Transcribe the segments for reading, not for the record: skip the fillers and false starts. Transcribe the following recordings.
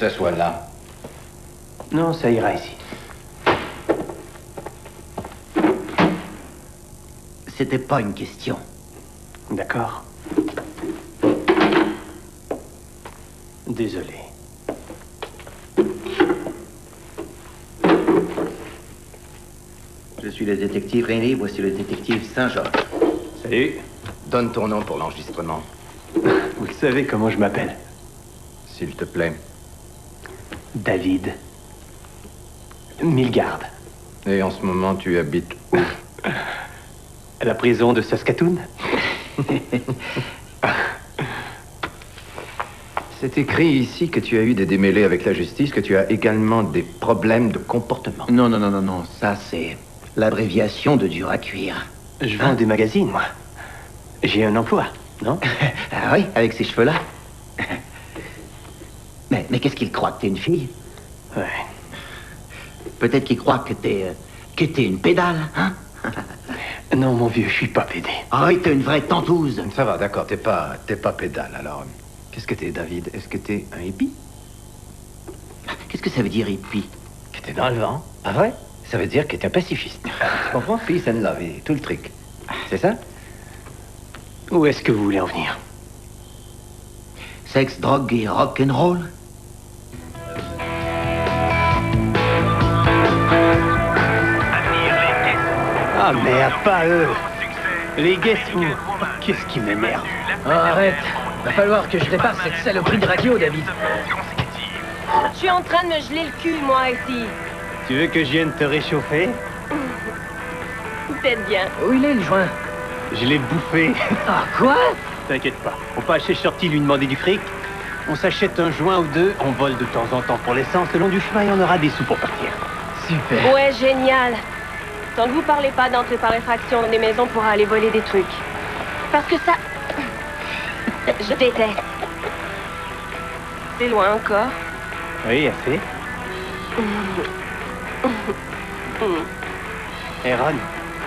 t'assois là. Non, ça ira ici. C'était pas une question. D'accord. Désolé. Je suis le détective Rainey, voici le détective Saint-Georges. Salut. Donne ton nom pour l'enregistrement. Vous le savez comment je m'appelle? S'il te plaît. David Milgard. Et en ce moment, tu habites où? À la prison de Saskatoon. C'est écrit ici que tu as eu des démêlés avec la justice, que tu as également des problèmes de comportement. Non. Ça, c'est l'abréviation de dur à cuire. Je vends des magazines, moi. J'ai un emploi, non? Ah oui, avec ces cheveux-là. Mais qu'est-ce qu'il croit que t'es une fille? Ouais. Peut-être qu'il croit que t'es une pédale, hein? Non, mon vieux, je suis pas pédé. Ah oui, t'es une vraie tentouse. Ça va, d'accord, t'es pas pédale, alors. Qu'est-ce que t'es, David? Est-ce que t'es un hippie? Qu'est-ce que ça veut dire, hippie? Que t'es dans le vent. Ah vrai? Ça veut dire que t'es un pacifiste. Tu comprends? Peace and love, et tout le truc. C'est ça? Où est-ce que vous voulez en venir? Sexe, drogue et rock'n'roll? Ah merde, pas eux. Les guests, qu'est-ce qui m'énerve? Oh, arrête. Va falloir que je répare cette saloperie de radio, David. Je suis en train de me geler le cul, moi, ici. Tu veux que je vienne te réchauffer? Peut-être bien. Où il est, le joint? Je l'ai bouffé. Ah, quoi? T'inquiète pas, on pas chez Shorty lui demander du fric. On s'achète un joint ou deux, on vole de temps en temps pour l'essence. Le long du chemin, et on aura des sous pour partir. Super. Ouais, génial. Tant que vous parlez pas d'entrer par effraction dans des maisons pour aller voler des trucs. Parce que ça... Je déteste. C'est loin encore. Oui, assez. Hey Ron,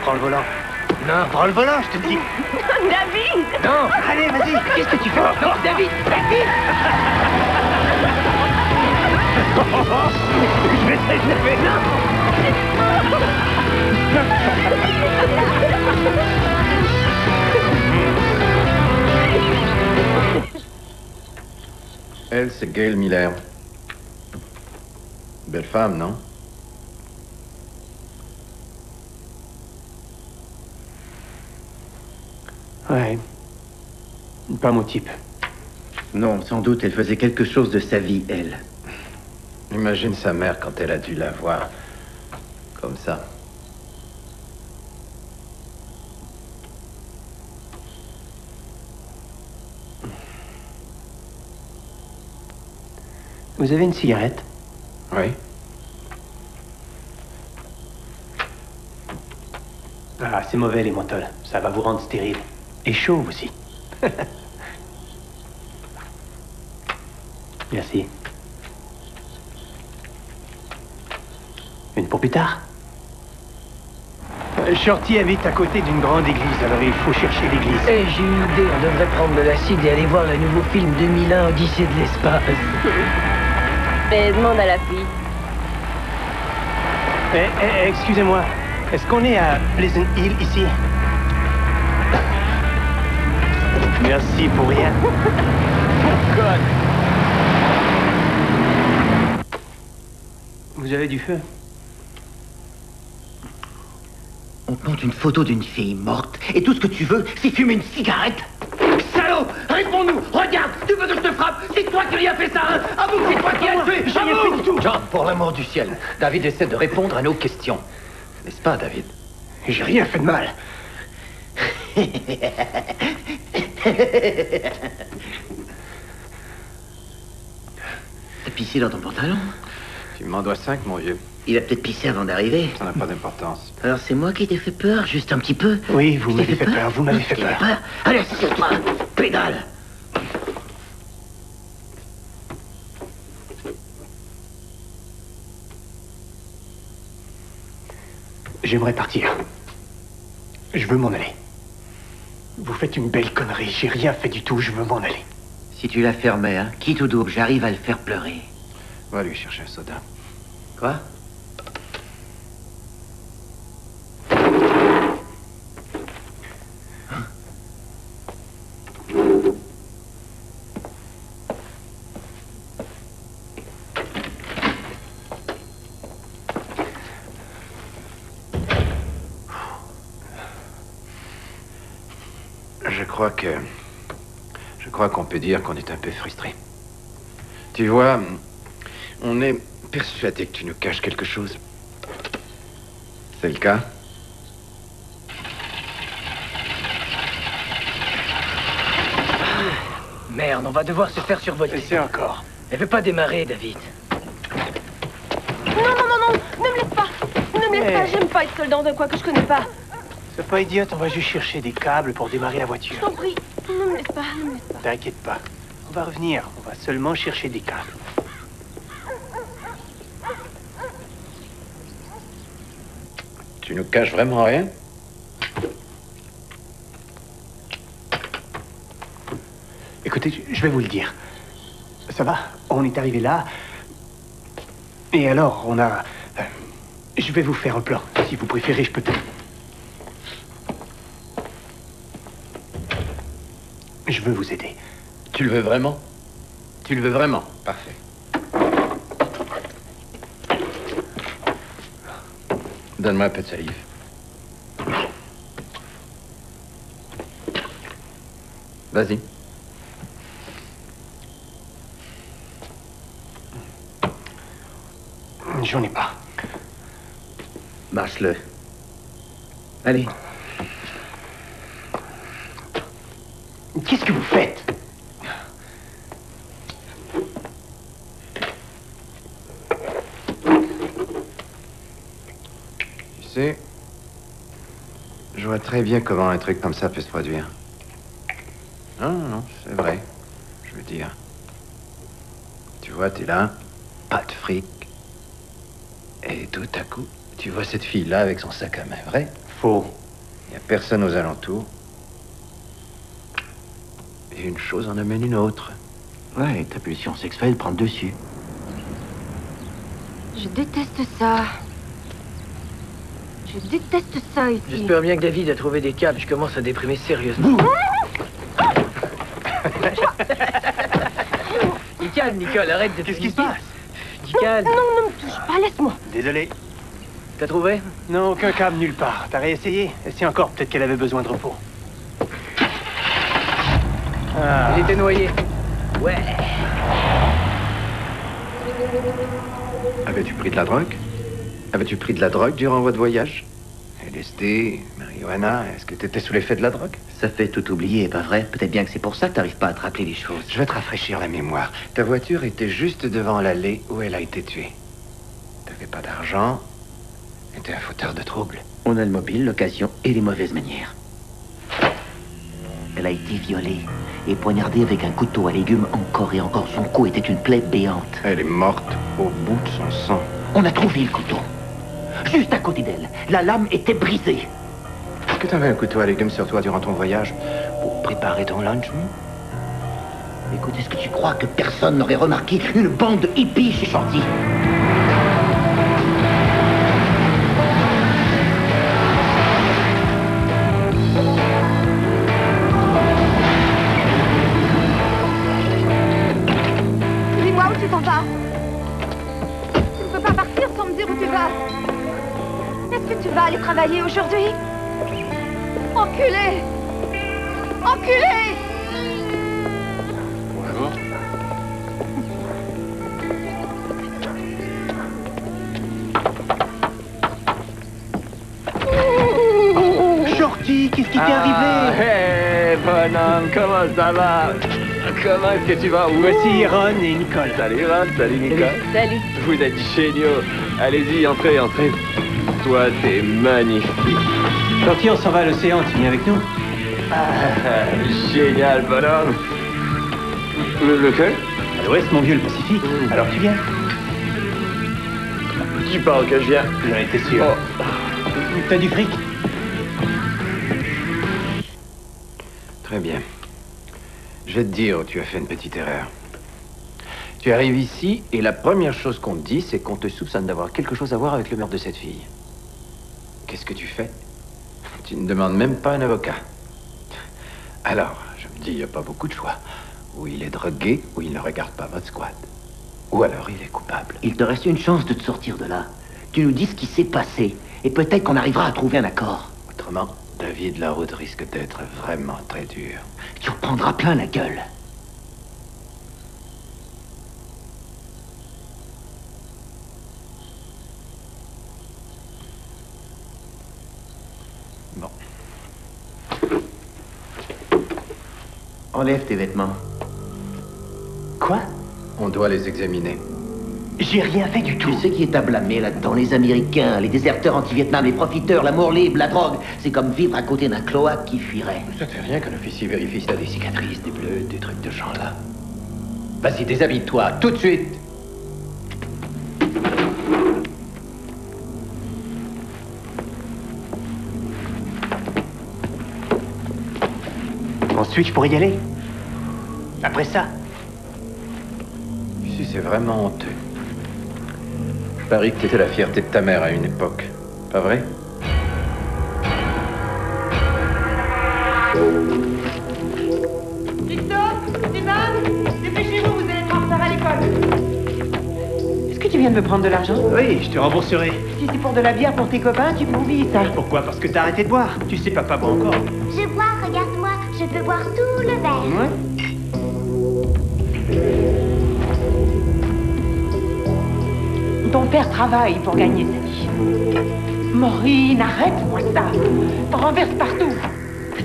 prends le volant. Non. Prends le volant, je te dis. David! Non. Allez, vas-y. Qu'est-ce que tu fais? Non, David! David! Je vais t'échauffer. Elle, c'est Gail Miller. Belle femme, non? Ouais. Pas mon type. Non, sans doute, elle faisait quelque chose de sa vie, elle. Imagine sa mère quand elle a dû la voir. Comme ça. Vous avez une cigarette? Oui. Ah, c'est mauvais, les menthols. Ça va vous rendre stérile. Et chaud aussi. Merci. Une pour plus tard? Shorty habite à côté d'une grande église, alors il faut chercher l'église. Eh, j'ai une idée. On devrait prendre de l'acide et aller voir le nouveau film 2001, Odyssée de l'espace. Mais demande à la fille. Excusez-moi. Est-ce qu'on est à Pleasant Hill, ici? Merci pour rien. God. Vous avez du feu? On te montre une photo d'une fille morte, et tout ce que tu veux, c'est fumer une cigarette. Salaud! Réponds-nous! Regarde! Tu veux que je te frappe? C'est toi qui lui as fait ça, hein? Avoue que c'est toi qui as tué! J'ai rien fait du tout! John, pour l'amour du ciel, David essaie de répondre à nos questions. N'est-ce pas, David? J'ai rien fait de mal. T'as pissé dans ton pantalon? Tu m'en dois 5, mon vieux. Il a peut-être pissé avant d'arriver. Ça n'a pas d'importance. Alors c'est moi qui t'ai fait peur, juste un petit peu? Oui, vous Je t'ai m'avez fait peur, vous m'avez fait Je t'ai peur. Allez, assieds-toi! Pédale! J'aimerais partir. Je veux m'en aller. Vous faites une belle connerie, j'ai rien fait du tout, je veux m'en aller. Si tu la fermais, hein, quitte ou double, j'arrive à le faire pleurer. Va lui chercher un soda. Quoi? Je crois qu'on peut dire qu'on est un peu frustré. Tu vois, on est persuadé que tu nous caches quelque chose. C'est le cas? Merde, on va devoir se faire survoler. C'est encore. Elle veut pas démarrer, David. Non, ne me laisse pas. Ne me laisse pas, j'aime pas être seule dans un coin que je connais pas. C'est pas idiote, on va juste chercher des câbles pour démarrer la Je voiture. t'en prie, ne me laisse pas, ne me laisse pas. T'inquiète pas. On va revenir, on va seulement chercher des câbles. Tu nous caches vraiment rien? Écoutez, je vais vous le dire. Ça va? On est arrivé là. Et alors, on a... je vais vous faire un plan. Si vous préférez, je peux... Je veux vous aider. Tu le veux vraiment? Tu le veux vraiment? Parfait. Donne-moi un peu de salive. Vas-y. J'en ai pas. Marche-le. Allez. Qu'est-ce que vous faites? Tu sais, je vois très bien comment un truc comme ça peut se produire. Non, c'est vrai. Je veux dire. Tu vois, t'es là, pas de fric. Et tout à coup, tu vois cette fille-là avec son sac à main, vrai? Faux. Il n'y a personne aux alentours. Et une chose en amène une autre. Ouais, ta pulsion sexuelle prend le dessus. Je déteste ça. Je déteste ça ici. J'espère bien que David a trouvé des câbles. Je commence à déprimer sérieusement. Dis calme, Nicole, arrête de... Qu'est-ce qui se passe? Dis calme. Non, ne me touche pas, laisse-moi. Désolé. T'as trouvé? Non, aucun câble nulle part. T'as réessayé? Essaye encore, peut-être qu'elle avait besoin de repos. Ah. Il était noyé. Ouais. Avais-tu pris de la drogue? Avais-tu pris de la drogue durant votre voyage? LSD, marijuana, est-ce que tu étais sous l'effet de la drogue? Ça fait tout oublier, pas vrai? Peut-être bien que c'est pour ça que t'arrives pas à te rappeler les choses. Je vais te rafraîchir la mémoire. Ta voiture était juste devant l'allée où elle a été tuée. T'avais pas d'argent, et t'es un fauteur de troubles. On a le mobile, l'occasion et les mauvaises manières. Elle a été violée et poignardée avec un couteau à légumes encore et encore. Son cou était une plaie béante. Elle est morte au bout de son sang. On a trouvé le couteau. Juste à côté d'elle. La lame était brisée. Est-ce que t'avais un couteau à légumes sur toi durant ton voyage pour préparer ton lunch? Écoute, est-ce que tu crois que personne n'aurait remarqué une bande de hippies chez Shorty? Dis-moi où tu t'en vas. Tu ne peux pas partir sans me dire où tu vas. Est-ce que tu vas aller travailler aujourd'hui? Enculé! Enculé! Shorty, qu'est-ce qui t'est arrivé? Hey, bonhomme, comment ça va? Comment est-ce que tu vas? Voici Ron et Nicole. Salut Ron, salut Nicole. Salut. Vous êtes géniaux. Allez-y, entrez, entrez. Toi, t'es magnifique. Shorty, on s'en va à l'océan, tu viens avec nous? Génial, bonhomme. Lequel? À l'ouest, mon vieux, le Pacifique. Alors tu viens? Tu parles que je viens. J'en étais sûr. Oh. T'as du fric? Très bien. Je vais te dire où tu as fait une petite erreur. Tu arrives ici et la première chose qu'on te dit, c'est qu'on te soupçonne d'avoir quelque chose à voir avec le meurtre de cette fille. Qu'est-ce que tu fais? Tu ne demandes même pas un avocat. Alors, je me dis, il n'y a pas beaucoup de choix. Ou il est drogué, ou il ne regarde pas votre squad. Ou alors il est coupable. Il te reste une chance de te sortir de là. Tu nous dis ce qui s'est passé, et peut-être qu'on arrivera à trouver un accord. Autrement, la vie de la route risque d'être vraiment très dure. Tu reprendras plein la gueule. Bon. Enlève tes vêtements. Quoi? On doit les examiner. J'ai rien fait du tout. Tu sais qui est à blâmer là-dedans? Les Américains, les déserteurs anti-Vietnam, les profiteurs, l'amour libre, la drogue. C'est comme vivre à côté d'un cloaque qui fuirait. Ça te fait rien qu'un officier vérifie si t'as des cicatrices, des bleus, des trucs de genre là. Vas-y, déshabille-toi, tout de suite. Ensuite, je pourrais y aller. Après ça. Si c'est vraiment honteux. Je parie que t'étais la fierté de ta mère à une époque. Pas vrai? Christophe, Stéphane, dépêchez-vous, vous allez être en retard à l'école. Est-ce que tu viens de me prendre de l'argent? Oui, je te rembourserai. Si c'est pour de la bière pour tes copains, tu peux oublier ça. Pourquoi? Parce que t'as arrêté de boire. Tu sais, papa boit encore. Je bois, regarde-moi, je peux boire tout le verre. Ouais. Ton père travaille pour gagner sa vie. Maureen, arrête-moi ça. T'en renverses partout.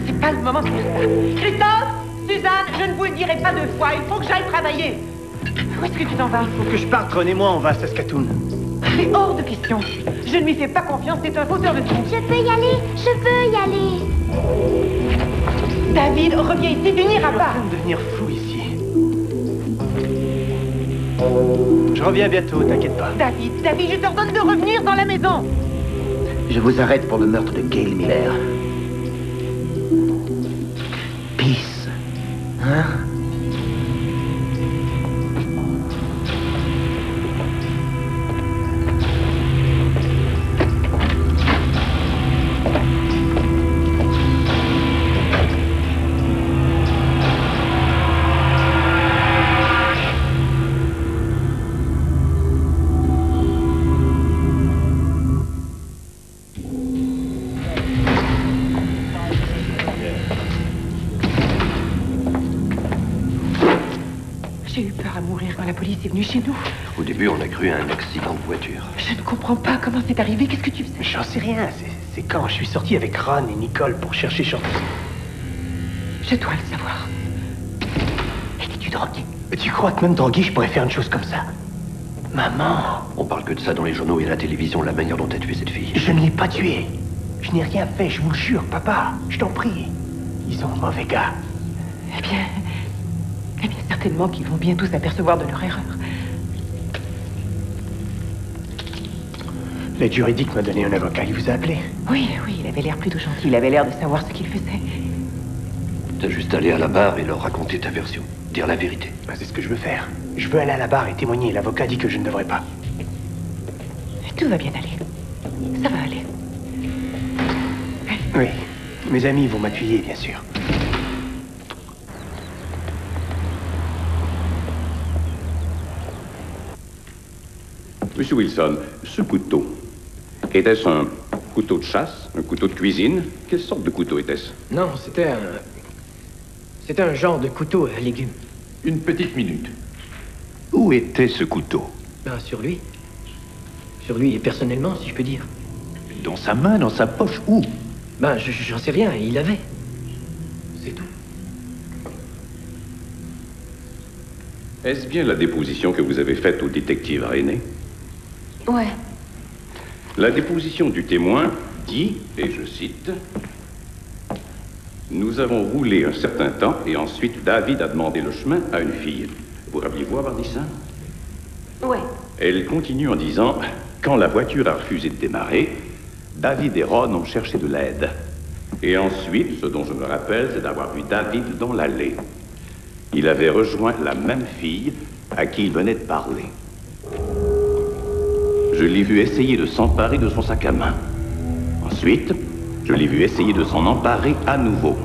C'est pas le moment de faire ça. Christophe, Suzanne, je ne vous le dirai pas deux fois. Il faut que j'aille travailler. Où est-ce que tu t'en vas? Faut que je parte, Ron et moi, on va à Saskatoon. C'est hors de question. Je ne lui fais pas confiance, c'est un fauteur de trompe. Je peux y aller, je peux y aller. David, reviens ici, tu n'iras pas. Je suis en train de devenir fou ici. Je reviens bientôt, t'inquiète pas. David, je t'ordonne de revenir dans la maison. Je vous arrête pour le meurtre de Gail Miller. Peace. Hein? J'ai eu peur à mourir quand la police est venue chez nous. Au début, on a cru à un accident de voiture. Je ne comprends pas comment c'est arrivé. Qu'est-ce que tu faisais? J'en sais rien, c'est quand je suis sorti avec Ron et Nicole pour chercher Shorty. Je dois le savoir. Étais-tu drogué? Tu crois que même drogué, je pourrais faire une chose comme ça? Maman, On parle que de ça dans les journaux et à la télévision, la manière dont t'as tué cette fille. je ne l'ai pas tué. Je n'ai rien fait, je vous le jure, papa. Je t'en prie. Ils sont mauvais gars. Eh bien, certainement qu'ils vont bientôt s'apercevoir de leur erreur. L'aide juridique m'a donné un avocat, il vous a appelé? Oui, il avait l'air plutôt gentil. Il avait l'air de savoir ce qu'il faisait. T'as juste allé à la barre et leur raconter ta version. Dire la vérité. Ben, c'est ce que je veux faire. Je veux aller à la barre et témoigner. L'avocat dit que je ne devrais pas. Tout va bien aller. Ça va aller. Oui, mes amis vont m'appuyer, bien sûr. Monsieur Wilson, ce couteau, était-ce un couteau de chasse, un couteau de cuisine? Quelle sorte de couteau était-ce? Non, c'était un genre de couteau à légumes. Une petite minute. Où était ce couteau? Ben, sur lui. Sur lui, personnellement, si je peux dire. Dans sa main, dans sa poche, où? Ben, j'en sais rien, il avait. C'est tout. Est-ce bien la déposition que vous avez faite au détective René? Ouais. La déposition du témoin dit, et je cite, « Nous avons roulé un certain temps et ensuite David a demandé le chemin à une fille. » Vous rappelez-vous avoir dit ça? Ouais. Elle continue en disant, « Quand la voiture a refusé de démarrer, David et Ron ont cherché de l'aide. Et ensuite, ce dont je me rappelle, c'est d'avoir vu David dans l'allée. Il avait rejoint la même fille à qui il venait de parler. Je l'ai vu essayer de s'emparer de son sac à main. Ensuite, je l'ai vu essayer de s'en emparer à nouveau.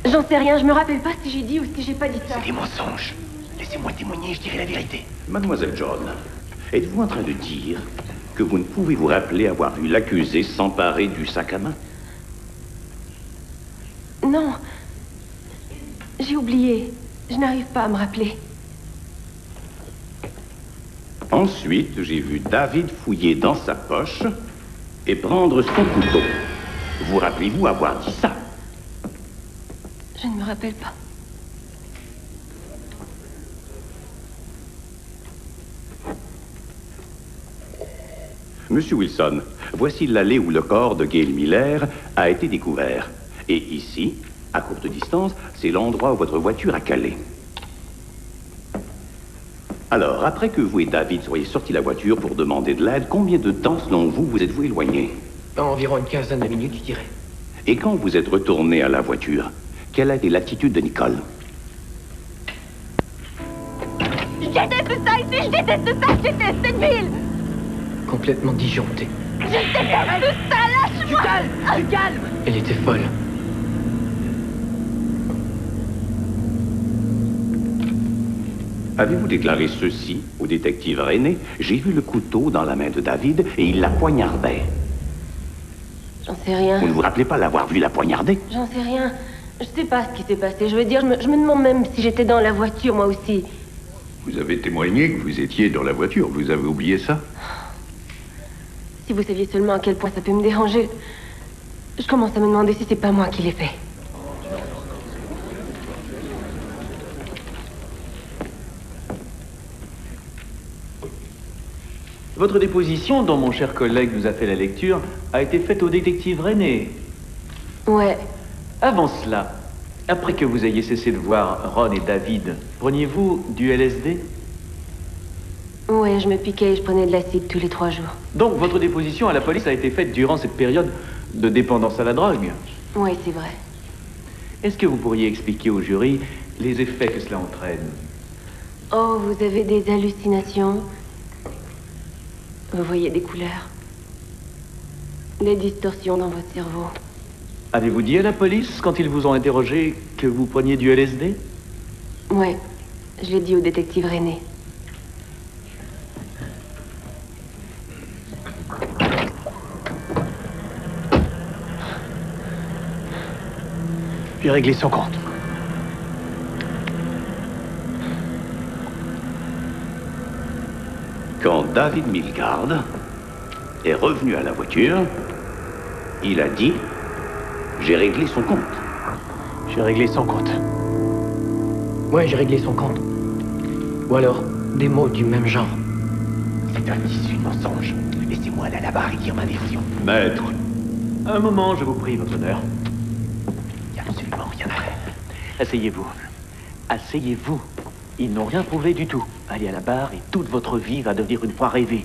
J'en sais rien, je me rappelle pas si j'ai dit ou si j'ai pas dit ça. C'est des mensonges. Laissez-moi témoigner, je dirai la vérité. Mademoiselle John, êtes-vous en train de dire que vous ne pouvez vous rappeler avoir vu l'accusé s'emparer du sac à main? Non. J'ai oublié. Je n'arrive pas à me rappeler. Ensuite, j'ai vu David fouiller dans sa poche et prendre son couteau. Vous rappelez-vous avoir dit ça? Je ne me rappelle pas. Monsieur Wilson, voici l'allée où le corps de Gail Miller a été découvert. Et ici, à courte distance, c'est l'endroit où votre voiture a calé. Alors, après que vous et David soyez sortis de la voiture pour demander de l'aide, combien de temps, selon vous, vous êtes-vous éloignés? Environ une quinzaine de minutes, je dirais. Et quand vous êtes retourné à la voiture, quelle a été l'attitude de Nicole? Je déteste ça ici, je déteste ça, je déteste cette ville. Complètement disjonctée. Je déteste ça, lâche-moi. Du calme. Elle était folle. Avez-vous déclaré ceci au détective René? J'ai vu le couteau dans la main de David et il la poignardait. J'en sais rien. Vous ne vous rappelez pas l'avoir vu la poignarder? J'en sais rien. Je sais pas ce qui s'est passé. Je veux dire, je me demande même si j'étais dans la voiture, moi aussi. Vous avez témoigné que vous étiez dans la voiture. Vous avez oublié ça? Si vous saviez seulement à quel point ça peut me déranger, je commence à me demander si c'est pas moi qui l'ai fait. Votre déposition, dont mon cher collègue nous a fait la lecture, a été faite au détective René. Ouais. Avant cela, après que vous ayez cessé de voir Ron et David, preniez-vous du LSD? Ouais, je me piquais et je prenais de l'acide tous les 3 jours. Donc, votre déposition à la police a été faite durant cette période de dépendance à la drogue? Ouais, c'est vrai. Est-ce que vous pourriez expliquer au jury les effets que cela entraîne? Oh, vous avez des hallucinations. Vous voyez des couleurs. Des distorsions dans votre cerveau. Avez-vous dit à la police, quand ils vous ont interrogé, que vous preniez du LSD? Ouais, je l'ai dit au détective René. Puis régler son compte. Quand David Milgard est revenu à la voiture, il a dit « J'ai réglé son compte ». J'ai réglé son compte. Ouais, j'ai réglé son compte. Ou alors, des mots du même genre. C'est un tissu de mensonge. Laissez-moi aller à la barre et dire ma version. Maître. Un moment, je vous prie, votre honneur. Il n'y a absolument rien à faire. Asseyez-vous. Asseyez-vous. Ils n'ont rien prouvé du tout. Allez à la barre et toute votre vie va devenir une fois rêvée.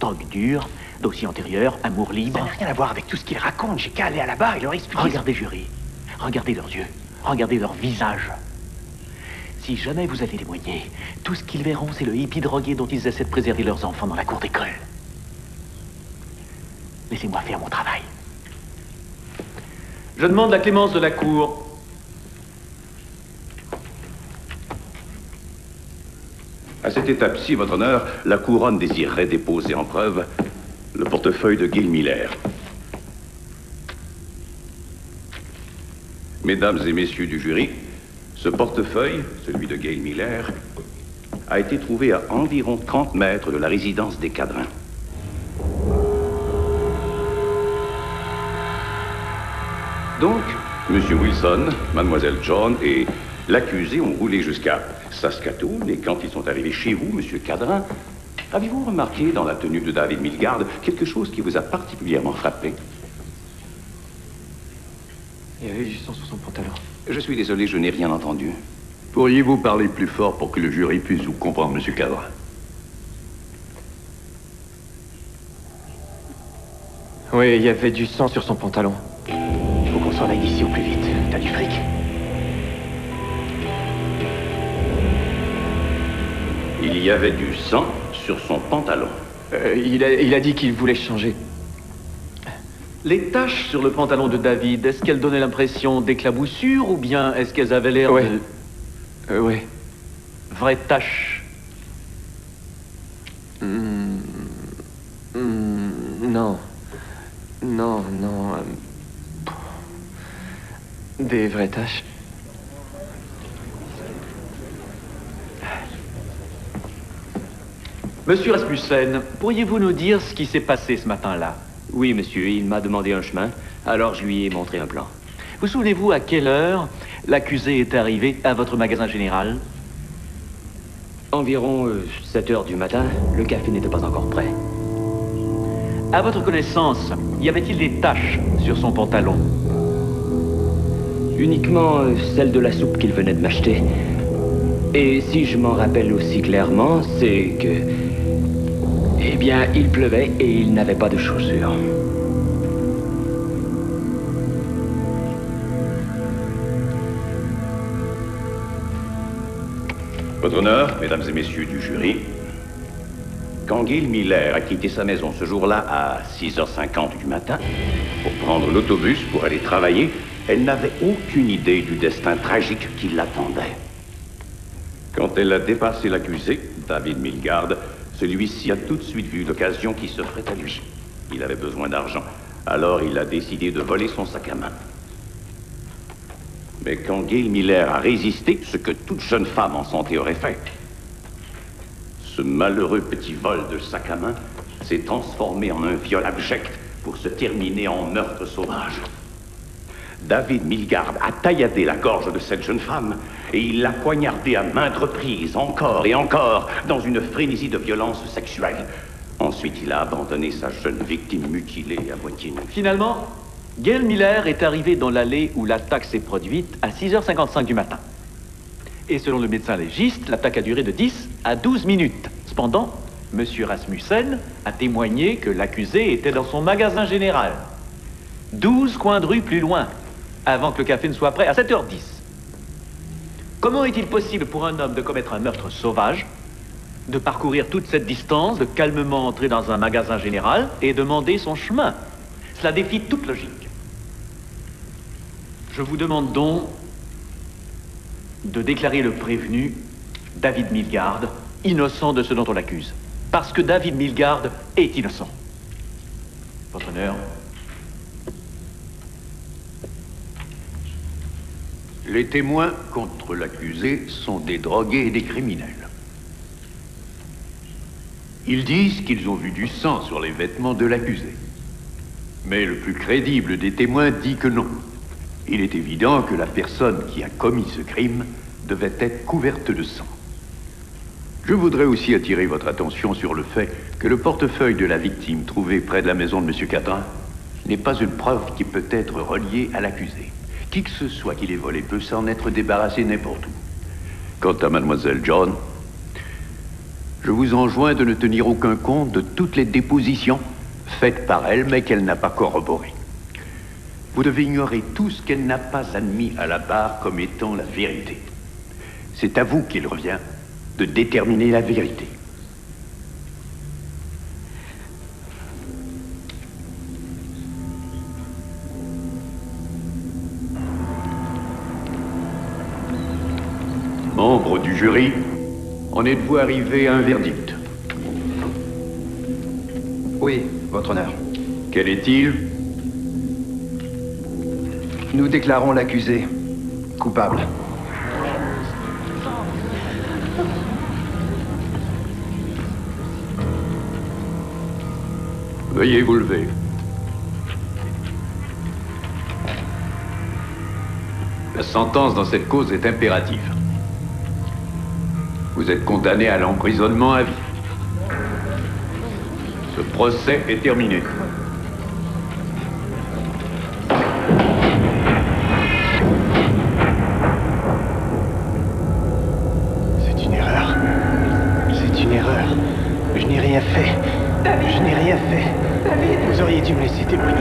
Drogue dure, dossier antérieur, amour libre. Ça n'a rien à voir avec tout ce qu'ils racontent. J'ai qu'à aller à la barre et leur expliquer. Regardez, jury. Regardez leurs yeux. Regardez leur visage. Si jamais vous allez témoigner, tout ce qu'ils verront, c'est le hippie drogué dont ils essaient de préserver leurs enfants dans la cour d'école. Laissez-moi faire mon travail. Je demande la clémence de la cour. À cette étape-ci, votre honneur, la couronne désirerait déposer en preuve le portefeuille de Gail Miller. Mesdames et messieurs du jury, ce portefeuille, celui de Gail Miller, a été trouvé à environ 30 mètres de la résidence des Cadrins. Donc, Monsieur Wilson, Mademoiselle John et l'accusé ont roulé jusqu'à Saskatoon, et quand ils sont arrivés chez vous, Monsieur Cadrin, avez-vous remarqué dans la tenue de David Milgard quelque chose qui vous a particulièrement frappé? Il y avait du sang sur son pantalon. Je suis désolé, je n'ai rien entendu. Pourriez-vous parler plus fort pour que le jury puisse vous comprendre, Monsieur Cadrin? Oui, il y avait du sang sur son pantalon. Faut qu'on s'en aille d'ici au plus vite. T'as du fric? Il y avait du sang sur son pantalon. Il a dit qu'il voulait changer. Les taches sur le pantalon de David, est-ce qu'elles donnaient l'impression d'éclaboussure ou bien est-ce qu'elles avaient l'air de... Oui. Vraies taches? Non. Non. Des vraies taches. Monsieur Rasmussen, pourriez-vous nous dire ce qui s'est passé ce matin-là? Oui, monsieur, il m'a demandé un chemin, alors je lui ai montré un plan. Vous souvenez-vous à quelle heure l'accusé est arrivé à votre magasin général? Environ 7 heures du matin, le café n'était pas encore prêt. À votre connaissance, y avait-il des taches sur son pantalon? Uniquement celle de la soupe qu'il venait de m'acheter. Et si je m'en rappelle aussi clairement, c'est que... Eh bien, il pleuvait et il n'avait pas de chaussures. Votre honneur, mesdames et messieurs du jury, quand Gail Miller a quitté sa maison ce jour-là à 6h50 du matin pour prendre l'autobus pour aller travailler, elle n'avait aucune idée du destin tragique qui l'attendait. Quand elle a dépassé l'accusé, David Milgard, celui-ci a tout de suite vu l'occasion qui s'offrait à lui. Il avait besoin d'argent, alors il a décidé de voler son sac à main. Mais quand Gail Miller a résisté, ce que toute jeune femme en santé aurait fait, ce malheureux petit vol de sac à main s'est transformé en un viol abject pour se terminer en meurtre sauvage. David Milgard a tailladé la gorge de cette jeune femme et il l'a poignardée à maintes reprises, encore et encore, dans une frénésie de violence sexuelle. Ensuite, il a abandonné sa jeune victime mutilée à moitié nue. Finalement, Gail Miller est arrivé dans l'allée où l'attaque s'est produite à 6h55 du matin. Et selon le médecin légiste, l'attaque a duré de 10 à 12 minutes. Cependant, M. Rasmussen a témoigné que l'accusé était dans son magasin général, 12 coins de rue plus loin, avant que le café ne soit prêt à 7h10. Comment est-il possible pour un homme de commettre un meurtre sauvage, de parcourir toute cette distance, de calmement entrer dans un magasin général et demander son chemin? Cela défie toute logique. Je vous demande donc de déclarer le prévenu, David Milgard, innocent de ce dont on l'accuse. Parce que David Milgard est innocent. Votre honneur. Les témoins contre l'accusé sont des drogués et des criminels. Ils disent qu'ils ont vu du sang sur les vêtements de l'accusé. Mais le plus crédible des témoins dit que non. Il est évident que la personne qui a commis ce crime devait être couverte de sang. Je voudrais aussi attirer votre attention sur le fait que le portefeuille de la victime trouvé près de la maison de M. Cadrin n'est pas une preuve qui peut être reliée à l'accusé. Qui que ce soit qui l'ait volé peut s'en être débarrassé n'importe où. Quant à mademoiselle John, je vous enjoins de ne tenir aucun compte de toutes les dépositions faites par elle, mais qu'elle n'a pas corroborées. Vous devez ignorer tout ce qu'elle n'a pas admis à la barre comme étant la vérité. C'est à vous qu'il revient de déterminer la vérité. Membres du jury, en êtes-vous arrivé à un verdict? Oui, votre honneur. Quel est-il? Nous déclarons l'accusé coupable. Veuillez vous lever. La sentence dans cette cause est impérative. Vous êtes condamné à l'emprisonnement à vie. Ce procès est terminé. C'est une erreur. C'est une erreur. Je n'ai rien fait. David. Je n'ai rien fait. David. Vous auriez dû me laisser témoigner.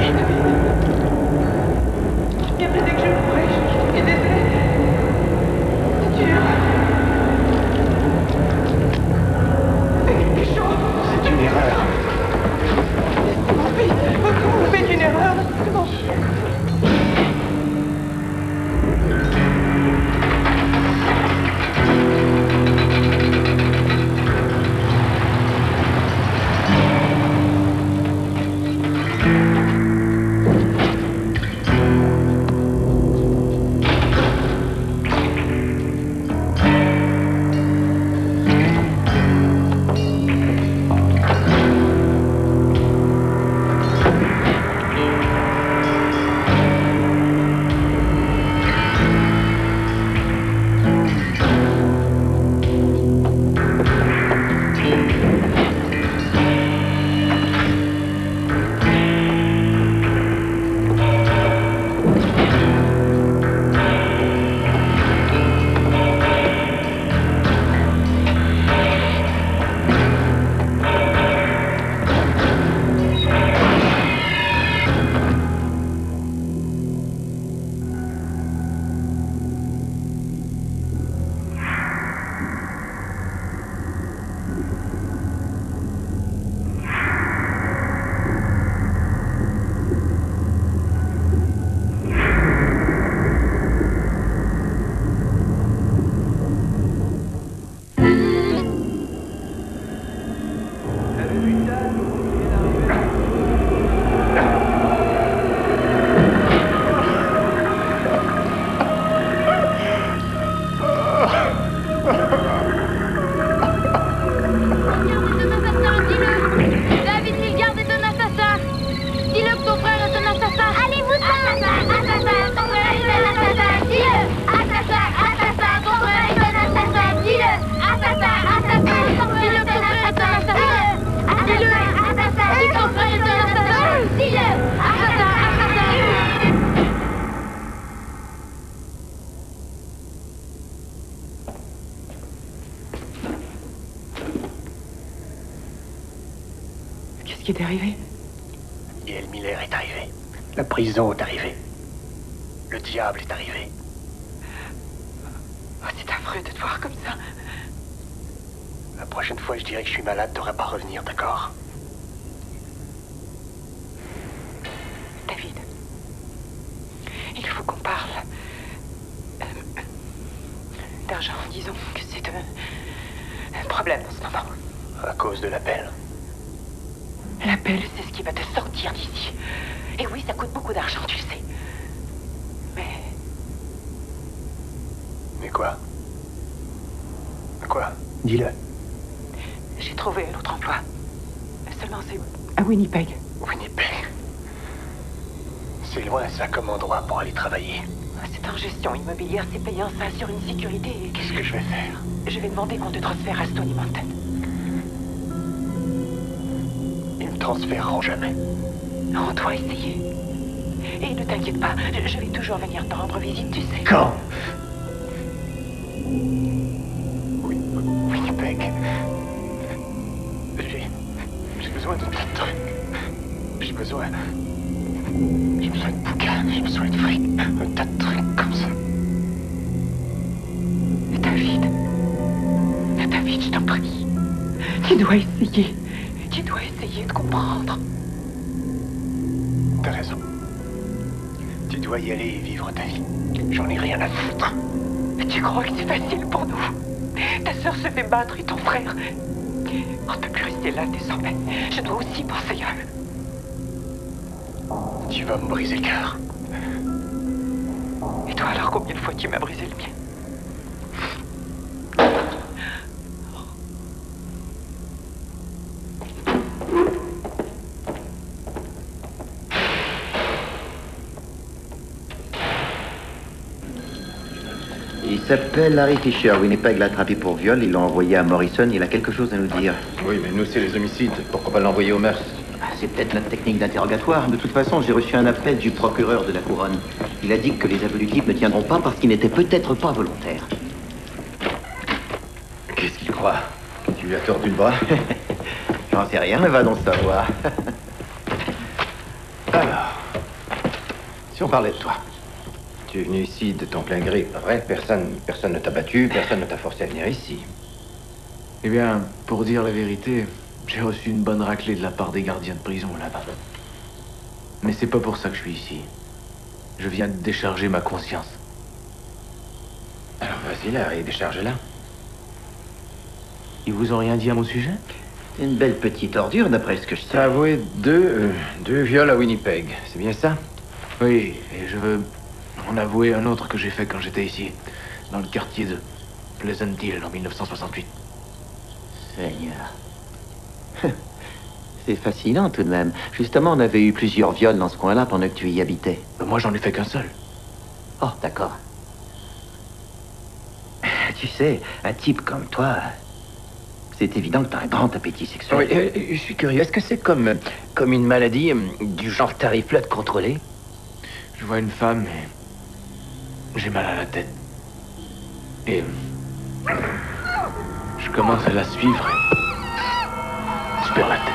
Qu'est-ce qui est arrivé? Gail Miller est arrivé. La prison est arrivée. Le diable est arrivé. Oh, c'est affreux de te voir comme ça. La prochaine fois, je dirais que je suis malade, t'aurais pas à revenir, d'accord? David, il faut qu'on parle d'argent. Disons que c'est un problème en ce moment. À cause de l'appel. L'appel, c'est ce qui va te sortir d'ici. Et oui, ça coûte beaucoup d'argent, tu le sais. Mais quoi? Quoi? Dis-le. J'ai trouvé un autre emploi. Seulement, c'est à Winnipeg. Winnipeg? C'est loin, ça, comme endroit pour aller travailler. C'est en gestion immobilière, c'est payant, ça assure une sécurité. Qu'est-ce que je vais faire? Je vais demander qu'on te transfère à Stony Mountain. Ils me transféreront jamais. On doit essayer. Et ne t'inquiète pas, je vais toujours venir te rendre visite, tu sais. Quand? Winnipeg. J'ai besoin de tas de trucs. J'ai besoin de bouquins, j'ai besoin de fric, un tas de trucs comme ça. David, je t'en prie. Tu dois essayer. Tu dois essayer de comprendre. T'as raison. Tu dois y aller et vivre ta vie. J'en ai rien à foutre. Tu crois que c'est facile pour nous? Ta sœur se fait battre et ton frère. On ne peut plus rester là désormais. Je dois aussi penser à eux. Tu vas me briser le cœur. Et toi alors, combien de fois tu m'as brisé le mien? Il s'appelle Harry Fisher. Winnipeg l'a attrapé pour viol. Ils l'ont envoyé à Morrison. Il a quelque chose à nous dire. Oui, mais nous, c'est les homicides. Pourquoi pas l'envoyer au meurtre? C'est peut-être notre technique d'interrogatoire. De toute façon, j'ai reçu un appel du procureur de la Couronne. Il a dit que les aveux du type ne tiendront pas parce qu'il n'était peut-être pas volontaire. Qu'est-ce qu'il croit? Tu lui as tordu le bras? J'en sais rien, mais va donc savoir. Alors, si on parlait de toi. Tu es venu ici de ton plein gré, pas vrai? Personne ne t'a battu, personne ne t'a forcé à venir ici. Eh bien, pour dire la vérité, j'ai reçu une bonne raclée de la part des gardiens de prison là-bas. Mais c'est pas pour ça que je suis ici. Je viens de décharger ma conscience. Alors vas-y, Larry, décharge-la. Ils vous ont rien dit à mon sujet? C'est une belle petite ordure, d'après ce que je sais. T'as avoué deux viols à Winnipeg, c'est bien ça? Oui, et je veux en avouer un autre que j'ai fait quand j'étais ici, dans le quartier de Pleasant Hill en 1968. Seigneur. C'est fascinant tout de même. Justement, on avait eu plusieurs viols dans ce coin-là pendant que tu y habitais. Moi, j'en ai fait qu'un seul. Oh, d'accord. Tu sais, un type comme toi, c'est évident que t'as un grand appétit sexuel. Oui, je suis curieux. Est-ce que c'est comme une maladie du genre tariflote contrôlée? Je vois une femme et j'ai mal à la tête. Et je commence à la suivre et je perds la tête.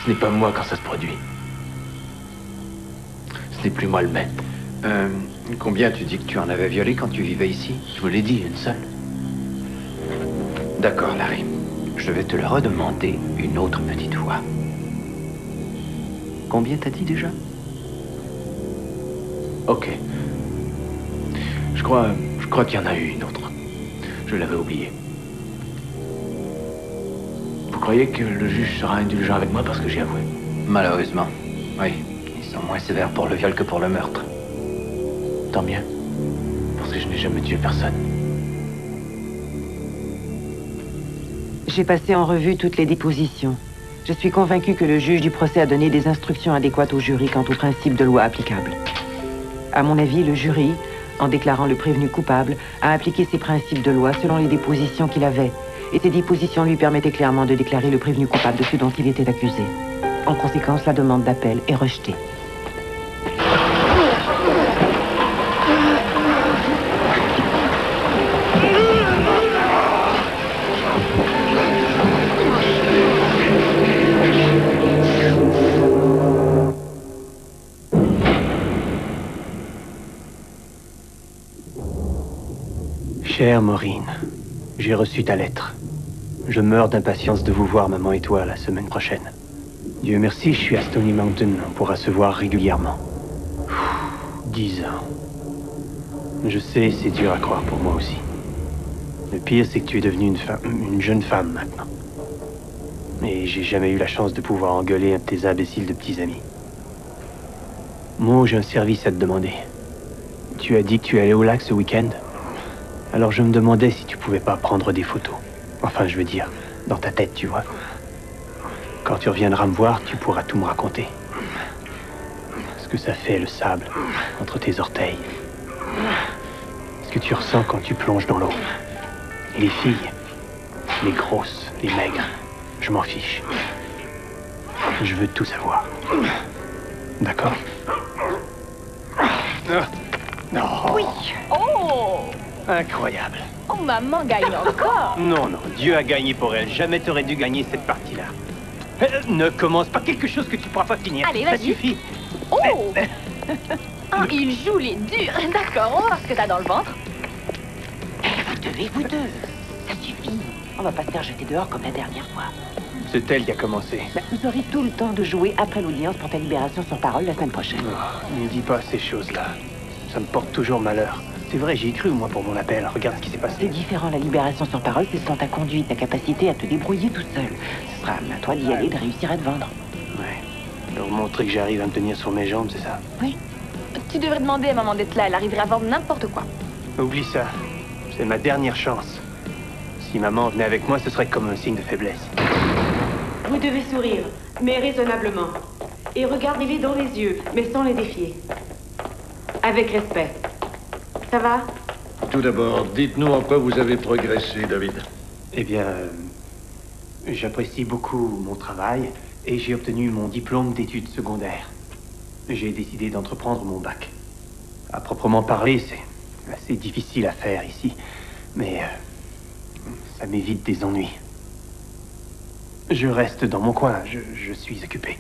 Ce n'est pas moi quand ça se produit. Ce n'est plus moi le maître. Combien tu dis que tu en avais violé quand tu vivais ici? Je vous l'ai dit, une seule. D'accord, Larry. Je vais te le redemander une autre petite fois. Combien t'as dit déjà? Ok. Je crois qu'il y en a eu une autre. Je l'avais oublié. Vous croyez que le juge sera indulgent avec moi parce que j'ai avoué? Malheureusement, oui. Ils sont moins sévères pour le viol que pour le meurtre. Tant mieux. Parce que je n'ai jamais tué personne. J'ai passé en revue toutes les dépositions. Je suis convaincu que le juge du procès a donné des instructions adéquates au jury quant aux principes de loi applicables. À mon avis, le jury, en déclarant le prévenu coupable, a appliqué ces principes de loi selon les dépositions qu'il avait. Et ces dépositions lui permettaient clairement de déclarer le prévenu coupable de ce dont il était accusé. En conséquence, la demande d'appel est rejetée. Chère Maureen, j'ai reçu ta lettre. Je meurs d'impatience de vous voir, maman et toi, la semaine prochaine. Dieu merci, je suis à Stony Mountain. On pourra se voir régulièrement. 10 ans. Je sais, c'est dur à croire pour moi aussi. Le pire, c'est que tu es devenue une jeune femme maintenant. Et j'ai jamais eu la chance de pouvoir engueuler un de tes imbéciles de petits amis. Moi, j'ai un service à te demander. Tu as dit que tu allais au lac ce week-end. Alors je me demandais si tu pouvais pas prendre des photos. Enfin, je veux dire, dans ta tête, tu vois. Quand tu reviendras me voir, tu pourras tout me raconter. Ce que ça fait, le sable, entre tes orteils. Ce que tu ressens quand tu plonges dans l'eau. Et les filles, les grosses, les maigres, je m'en fiche. Je veux tout savoir. D'accord? Non. Oui. Oh! Incroyable. Oh, maman gagne encore. Non, non, Dieu a gagné pour elle. Jamais t'aurais dû gagner cette partie-là. Ne commence pas quelque chose que tu pourras pas finir. Allez, ça vas-y. suffit. Oh! Oh, il joue les durs. D'accord, on va voir ce que t'as dans le ventre. Vous deux. Ça suffit. On va pas se faire jeter dehors comme la dernière fois. C'est elle qui a commencé. Vous aurez tout le temps de jouer après l'audience pour ta libération sur parole la semaine prochaine. Ne dis pas ces choses-là. Ça me porte toujours malheur. C'est vrai, j'y ai cru, moi, pour mon appel. Regarde ce qui s'est passé. C'est différent, la libération sur parole, c'est selon ta conduite, ta capacité à te débrouiller tout seul. Ce sera à toi d'y aller, de réussir à te vendre. Ouais. Leur montrer que j'arrive à me tenir sur mes jambes, c'est ça? Oui. Tu devrais demander à maman d'être là. Elle arriverait à vendre n'importe quoi. Oublie ça. C'est ma dernière chance. Si maman venait avec moi, ce serait comme un signe de faiblesse. Vous devez sourire, mais raisonnablement. Et regardez-les dans les yeux, mais sans les défier. Avec respect. Ça va? Tout d'abord, dites-nous en quoi vous avez progressé, David. Eh bien, j'apprécie beaucoup mon travail et j'ai obtenu mon diplôme d'études secondaires. J'ai décidé d'entreprendre mon bac. À proprement parler, c'est assez difficile à faire ici, mais ça m'évite des ennuis. Je reste dans mon coin, je suis occupé.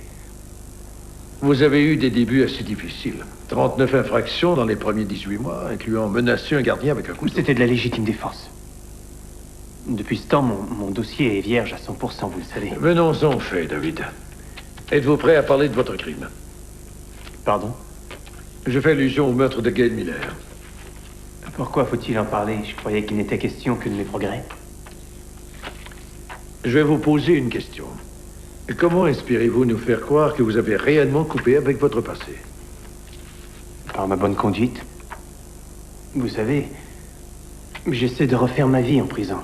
Vous avez eu des débuts assez difficiles. 39 infractions dans les premiers 18 mois, incluant menacer un gardien avec un couteau. C'était de la légitime défense. Depuis ce temps, mon dossier est vierge à 100%, vous le savez. Venons-en au fait, David. Êtes-vous prêt à parler de votre crime? Pardon? Je fais allusion au meurtre de Gail Miller. Pourquoi faut-il en parler? Je croyais qu'il n'était question que de mes progrès. Je vais vous poser une question. Comment espérez-vous nous faire croire que vous avez réellement coupé avec votre passé? Par ma bonne conduite. Vous savez, j'essaie de refaire ma vie en prison.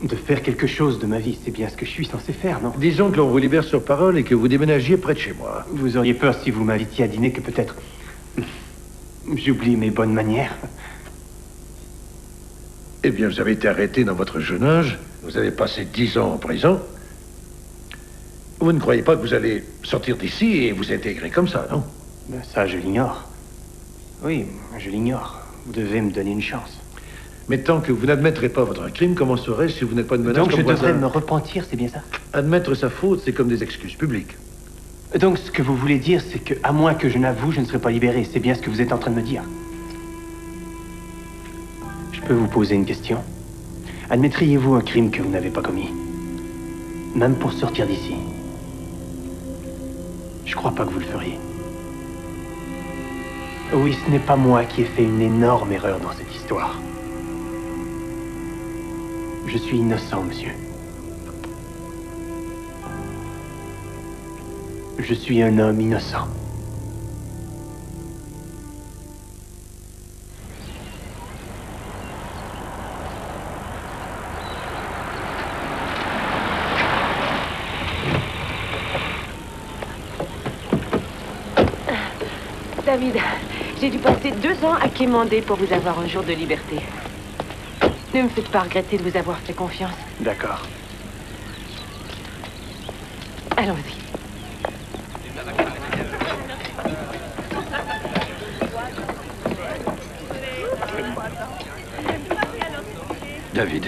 De faire quelque chose de ma vie, c'est bien ce que je suis censé faire, non? Disons que l'on vous libère sur parole et que vous déménagiez près de chez moi. Vous auriez peur si vous m'invitiez à dîner que peut-être... j'oublie mes bonnes manières. Eh bien, vous avez été arrêté dans votre jeune âge. Vous avez passé 10 ans en prison. Vous ne croyez pas que vous allez sortir d'ici et vous intégrer comme ça, non? Ben, ça, je l'ignore. Oui, je l'ignore. Vous devez me donner une chance. Mais tant que vous n'admettrez pas votre crime, comment serait-ce si vous n'êtes pas de menace? Donc je comme devrais voisin? me repentir, c'est bien ça? Admettre sa faute, c'est comme des excuses publiques. Donc ce que vous voulez dire, c'est que, à moins que je n'avoue, je ne serai pas libéré. C'est bien ce que vous êtes en train de me dire. Je peux vous poser une question? Admettriez-vous un crime que vous n'avez pas commis? Même pour sortir d'ici? Je crois pas que vous le feriez. Oui, ce n'est pas moi qui ai fait une énorme erreur dans cette histoire. Je suis innocent, monsieur. Je suis un homme innocent. David, j'ai dû passer 2 ans à quémander pour vous avoir un jour de liberté. Ne me faites pas regretter de vous avoir fait confiance. D'accord. Allons-y. David,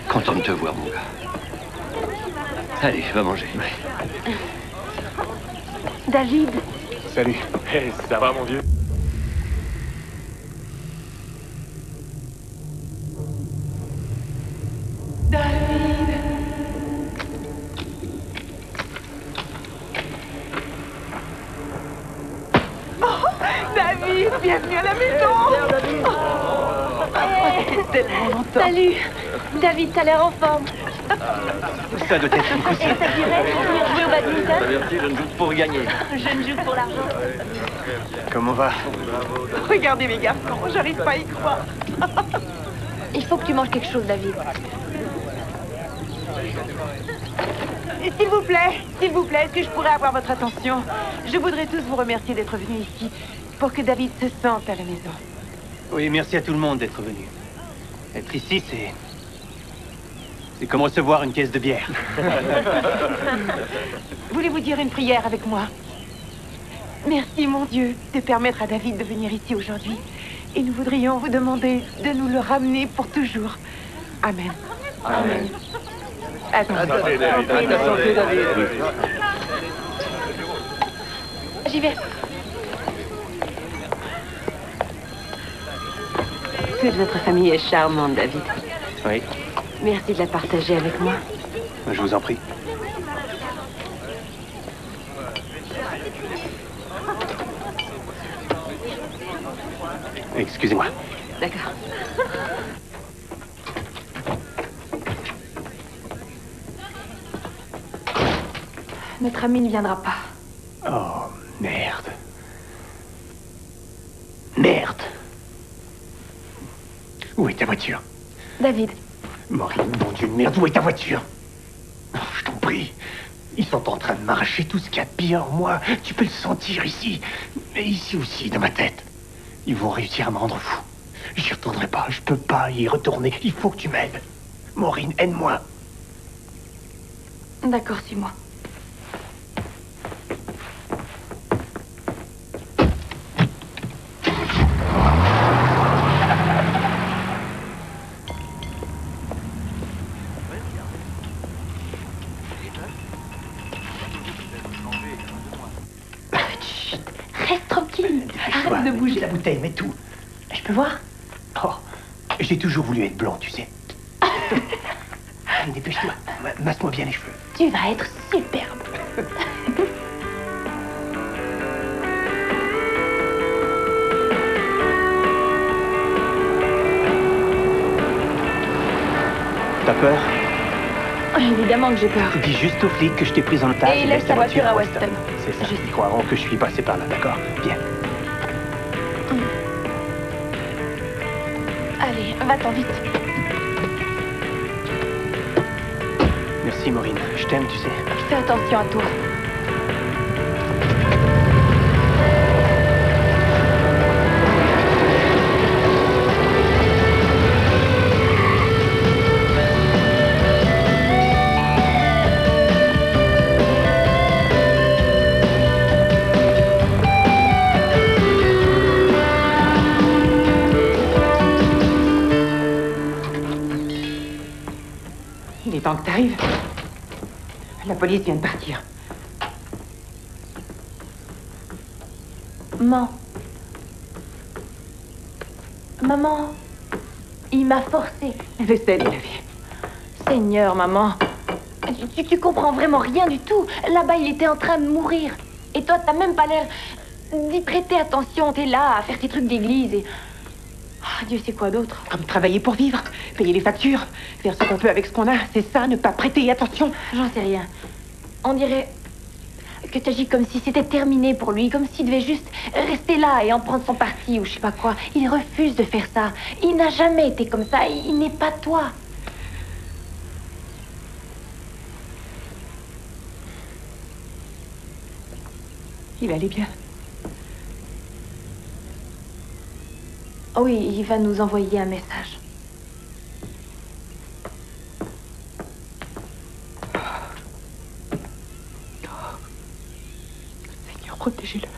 content de te voir, mon gars. Allez, va manger. David. Salut. Hey, ça va, mon vieux? Bienvenue à la maison. Tellement longtemps. Salut. David, t'as l'air en forme. Ça doit être une Et cousine. ça dirait de venir jouer au badminton? Averti, je ne joue que pour gagner. Je ne joue que pour l'argent. Comment va? Regardez mes garçons, j'arrive pas à y croire. Il faut que tu manges quelque chose, David. Et s'il vous plaît, est-ce que je pourrais avoir votre attention? Je voudrais tous vous remercier d'être venus ici pour que David se sente à la maison. Oui, merci à tout le monde d'être venu. Être ici, c'est comme recevoir une caisse de bière. Voulez-vous dire une prière avec moi? Merci, mon Dieu, de permettre à David de venir ici aujourd'hui. Et nous voudrions vous demander de nous le ramener pour toujours. Amen. Amen. Attendez. J'y vais. Toute votre famille est charmante, David. Oui, Merci de la partager avec moi. je vous en prie. Excusez-moi. D'accord. Notre ami ne viendra pas. Oh, merde. Merde. Où est ta voiture? David. Maureen, bon Dieu, merde, où est ta voiture? Oh, je t'en prie. Ils sont en train de m'arracher tout ce qu'il y a de pire en moi. Tu peux le sentir ici. Mais ici aussi, dans ma tête. Ils vont réussir à me rendre fou. J'y retournerai pas. Je peux pas y retourner. Il faut que tu m'aides. Maureen, aide-moi. D'accord, suis-moi. Reste tranquille. Arrête de bouger. La bouteille, mets tout. Je peux voir? Oh, j'ai toujours voulu être blond, tu sais. Allez, dépêche-toi. Masse-moi bien les cheveux. Tu vas être superbe. T'as peur? Évidemment que j'ai peur. Dis juste aux flics que je t'ai prise en otage. Et laisse ta voiture à Weston. C'est ça. Ils croiront que je suis passé par là, d'accord? Viens. Allez, va-t'en vite. Merci, Maureen. Je t'aime, tu sais. Fais attention à toi. Il est temps que t'arrives. La police vient de partir. Maman, il m'a forcé. Je sais, David. Seigneur, maman. Tu comprends vraiment rien du tout. Là-bas, il était en train de mourir. Et toi, t'as même pas l'air d'y prêter attention. T'es là à faire tes trucs d'église et... Ah, Dieu sait quoi d'autre. Comme travailler pour vivre, payer les factures, faire ce qu'on peut avec ce qu'on a, c'est ça, ne pas prêter attention. J'en sais rien. On dirait que tu agis comme si c'était terminé pour lui, comme s'il devait juste rester là et en prendre son parti ou je sais pas quoi. Il refuse de faire ça. Il n'a jamais été comme ça. Il n'est pas toi. Il allait bien. Oh oui, il va nous envoyer un message. Seigneur, protégez-le.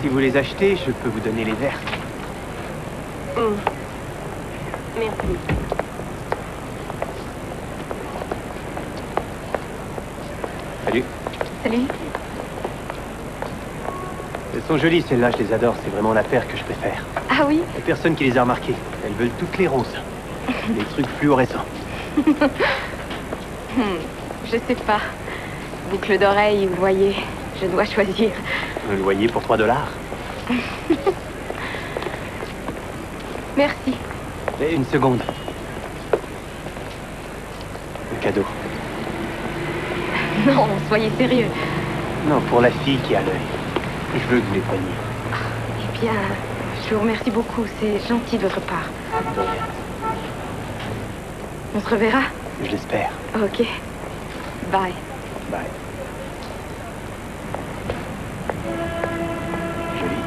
Si vous les achetez, je peux vous donner les verres. Merci. Salut. Salut. Elles sont jolies, celles-là, je les adore. C'est vraiment la paire que je préfère. Ah oui? Il n'y a personne qui les a remarquées. Elles veulent toutes les roses. Les trucs fluorescents. Je sais pas. Boucle d'oreille, vous voyez, je dois choisir. Un loyer pour 3 $. Merci. Et une seconde. Un cadeau. Non, soyez sérieux. Non, pour la fille qui a l'œil. Je veux que vous les preniez. Eh bien, je vous remercie beaucoup. C'est gentil de votre part. De rien. On se reverra? Je l'espère. Ok. Bye. Bye. Joli.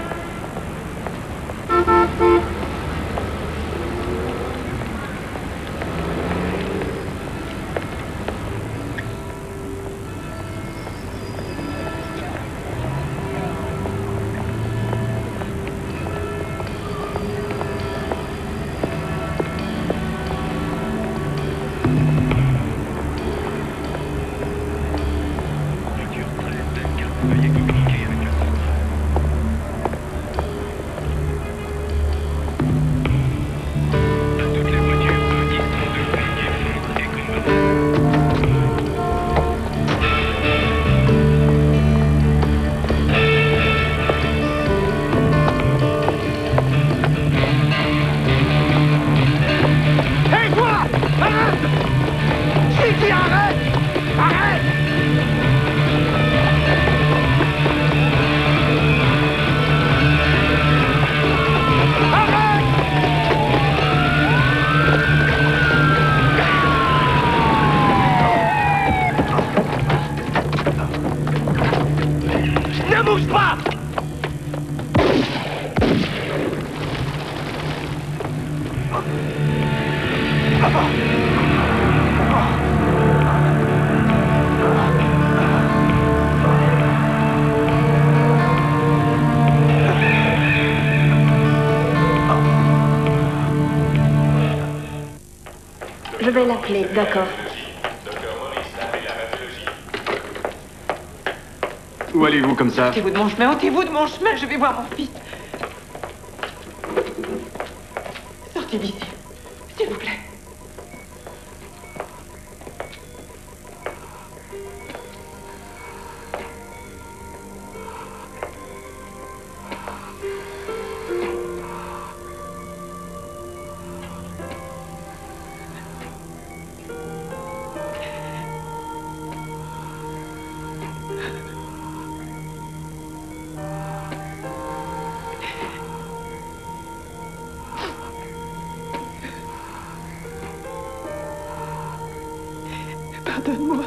Je vais l'appeler, d'accord. Où allez-vous comme ça? Ôtez-vous de mon chemin, ôtez-vous de mon chemin, je vais voir mon fils. Sortez d'ici, s'il vous plaît. Pardonne-moi.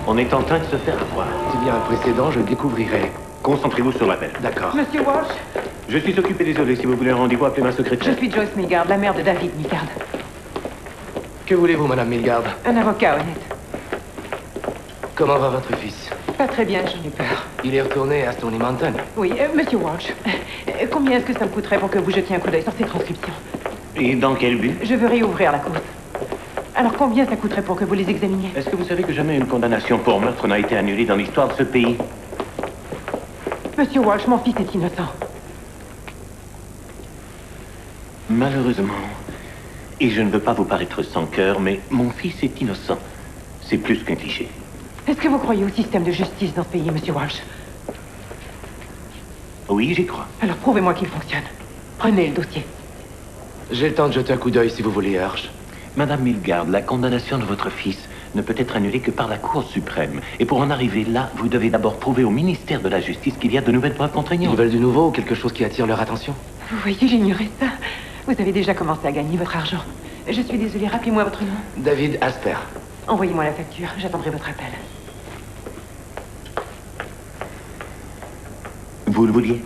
On est en train de se faire avoir. C'est bien un précédent, je le découvrirai. Concentrez-vous sur l'appel. D'accord. Monsieur Walsh, Je suis occupé, désolé. Si vous voulez un rendez-vous, appelez ma je secrétaire. suis Joyce Milgard, la mère de David Milgard. Que voulez-vous, Madame Milgard? Un avocat honnête. Comment va votre fils? Pas très bien, j'en ai peur. Il est retourné à Stony Mountain. Oui, monsieur Walsh, combien est-ce que ça me coûterait pour que vous jetiez un coup d'œil sur ces transcriptions? Et dans quel but? Je veux réouvrir la cause. Alors combien ça coûterait pour que vous les examiniez? Est-ce que vous savez que jamais une condamnation pour meurtre n'a été annulée dans l'histoire de ce pays? Monsieur Walsh, mon fils est innocent. Malheureusement, et je ne veux pas vous paraître sans cœur, mais mon fils est innocent. C'est plus qu'un cliché. Est-ce que vous croyez au système de justice dans ce pays, monsieur Walsh? Oui, j'y crois. Alors prouvez-moi qu'il fonctionne. Prenez le dossier. J'ai le temps de jeter un coup d'œil si vous voulez, Hirsch. Madame Milgard, la condamnation de votre fils ne peut être annulée que par la Cour suprême. Et pour en arriver là, vous devez d'abord prouver au ministère de la Justice qu'il y a de nouvelles preuves contraignantes. Ils veulent du nouveau ou quelque chose qui attire leur attention? Vous voyez, j'ignorais ça. Vous avez déjà commencé à gagner votre argent. Je suis désolée, rappelez-moi votre nom. David Asper. Envoyez-moi la facture, j'attendrai votre appel. Vous le vouliez?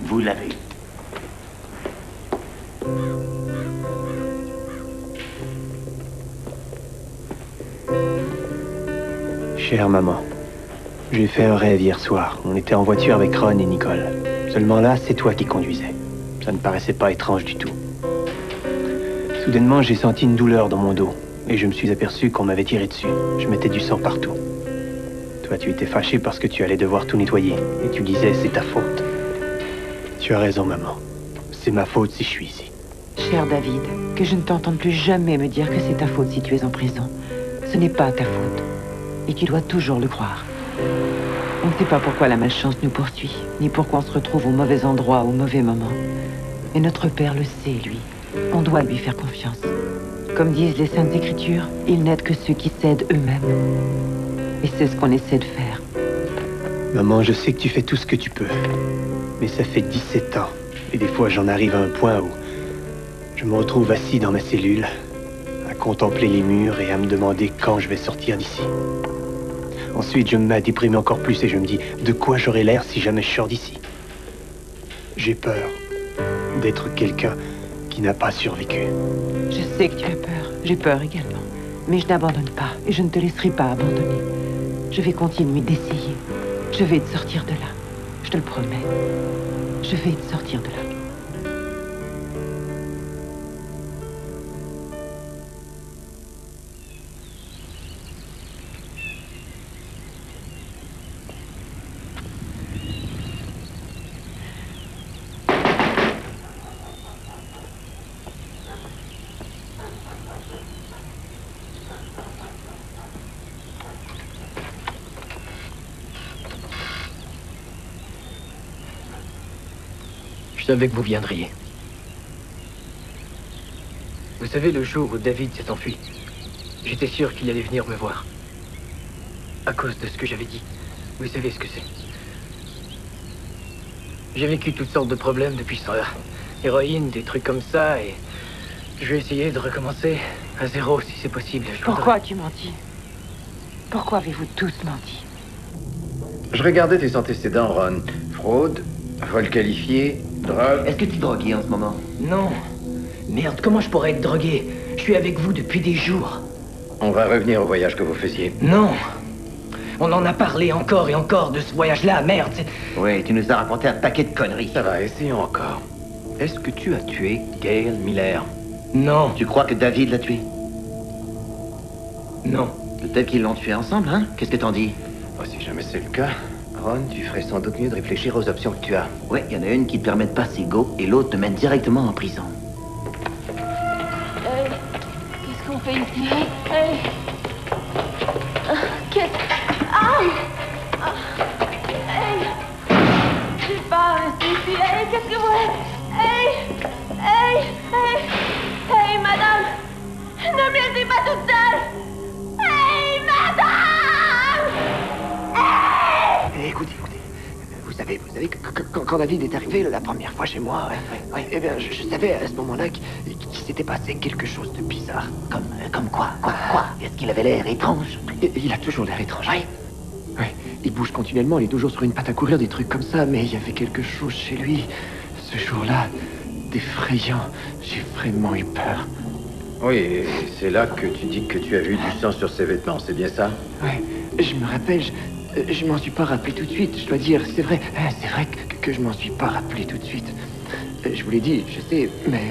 Vous l'avez. Chère maman, j'ai fait un rêve hier soir. On était en voiture avec Ron et Nicole. Seulement là, c'est toi qui conduisais. Ça ne paraissait pas étrange du tout. Soudainement, j'ai senti une douleur dans mon dos. Et je me suis aperçu qu'on m'avait tiré dessus. Je mettais du sang partout. Toi, tu étais fâché parce que tu allais devoir tout nettoyer. Et tu disais, c'est ta faute. Tu as raison, maman. C'est ma faute si je suis ici. Cher David, que je ne t'entende plus jamais me dire que c'est ta faute si tu es en prison. Ce n'est pas ta faute. Et tu dois toujours le croire. On ne sait pas pourquoi la malchance nous poursuit, ni pourquoi on se retrouve au mauvais endroit au mauvais moment. Et notre Père le sait, lui. On doit lui faire confiance. Comme disent les Saintes Écritures, il n'aide que ceux qui s'aident eux-mêmes. Et c'est ce qu'on essaie de faire. Maman, je sais que tu fais tout ce que tu peux. Mais ça fait 17 ans. Et des fois, j'en arrive à un point où je me retrouve assis dans ma cellule, à contempler les murs et à me demander quand je vais sortir d'ici. Ensuite, je me mets à déprimer encore plus et je me dis, de quoi j'aurai l'air si jamais je sors d'ici? J'ai peur d'être quelqu'un qui n'a pas survécu. Je sais que tu as peur. J'ai peur également. Mais je n'abandonne pas et je ne te laisserai pas abandonner. Je vais continuer d'essayer. Je vais te sortir de là. Je te le promets. Je vais te sortir de là. Je savais que vous viendriez. Vous savez, le jour où David s'est enfui, j'étais sûr qu'il allait venir me voir. À cause de ce que j'avais dit. Vous savez ce que c'est. J'ai vécu toutes sortes de problèmes depuis ça. Héroïne, des trucs comme ça, et je vais essayer de recommencer à zéro si c'est possible. Pourquoi tu mentis? Pourquoi avez-vous tous menti? Je regardais tes antécédents, Ron. Fraude, vol qualifié, drogue... Est-ce que tu es drogué en ce moment? Non. Merde, comment je pourrais être drogué? Je suis avec vous depuis des jours. On va revenir au voyage que vous faisiez. Non. On en a parlé encore et encore de ce voyage-là, merde. Oui, tu nous as raconté un paquet de conneries. Ça va, essayons encore. Est-ce que tu as tué Gail Miller? Non. Tu crois que David l'a tué? Non. Peut-être qu'ils l'ont tué ensemble, hein? Qu'est-ce que t'en dis? Oh, si jamais c'est le cas, Ron, tu ferais sans doute mieux de réfléchir aux options que tu as. Oui, il y en a une qui te permet de passer go et l'autre te mène directement en prison. Qu'est-ce qu'on fait ici? Hey. Qu'est-ce... Ah! Hey! Je suis pas restée ici. Hey, qu'est-ce que vous... Hey! Hey! Hey! Hey, madame! Ne me laissez pas toute seule! Hey, madame! Hey! Écoutez, vous savez que quand David est arrivé la première fois chez moi, eh bien, je savais à ce moment-là qu'il s'était passé quelque chose de bizarre. Comme quoi? Quoi? Est-ce qu'il avait l'air étrange? Il a toujours l'air étrange. Oui. Il bouge continuellement, il est toujours sur une patte à courir, des trucs comme ça, mais il y avait quelque chose chez lui, ce jour-là, d'effrayant. J'ai vraiment eu peur. Oui, et c'est là que tu dis que tu as vu du sang sur ses vêtements, c'est bien ça? Oui, je me rappelle, je m'en suis pas rappelé tout de suite, je dois dire, c'est vrai que je m'en suis pas rappelé tout de suite. Je vous l'ai dit, je sais, mais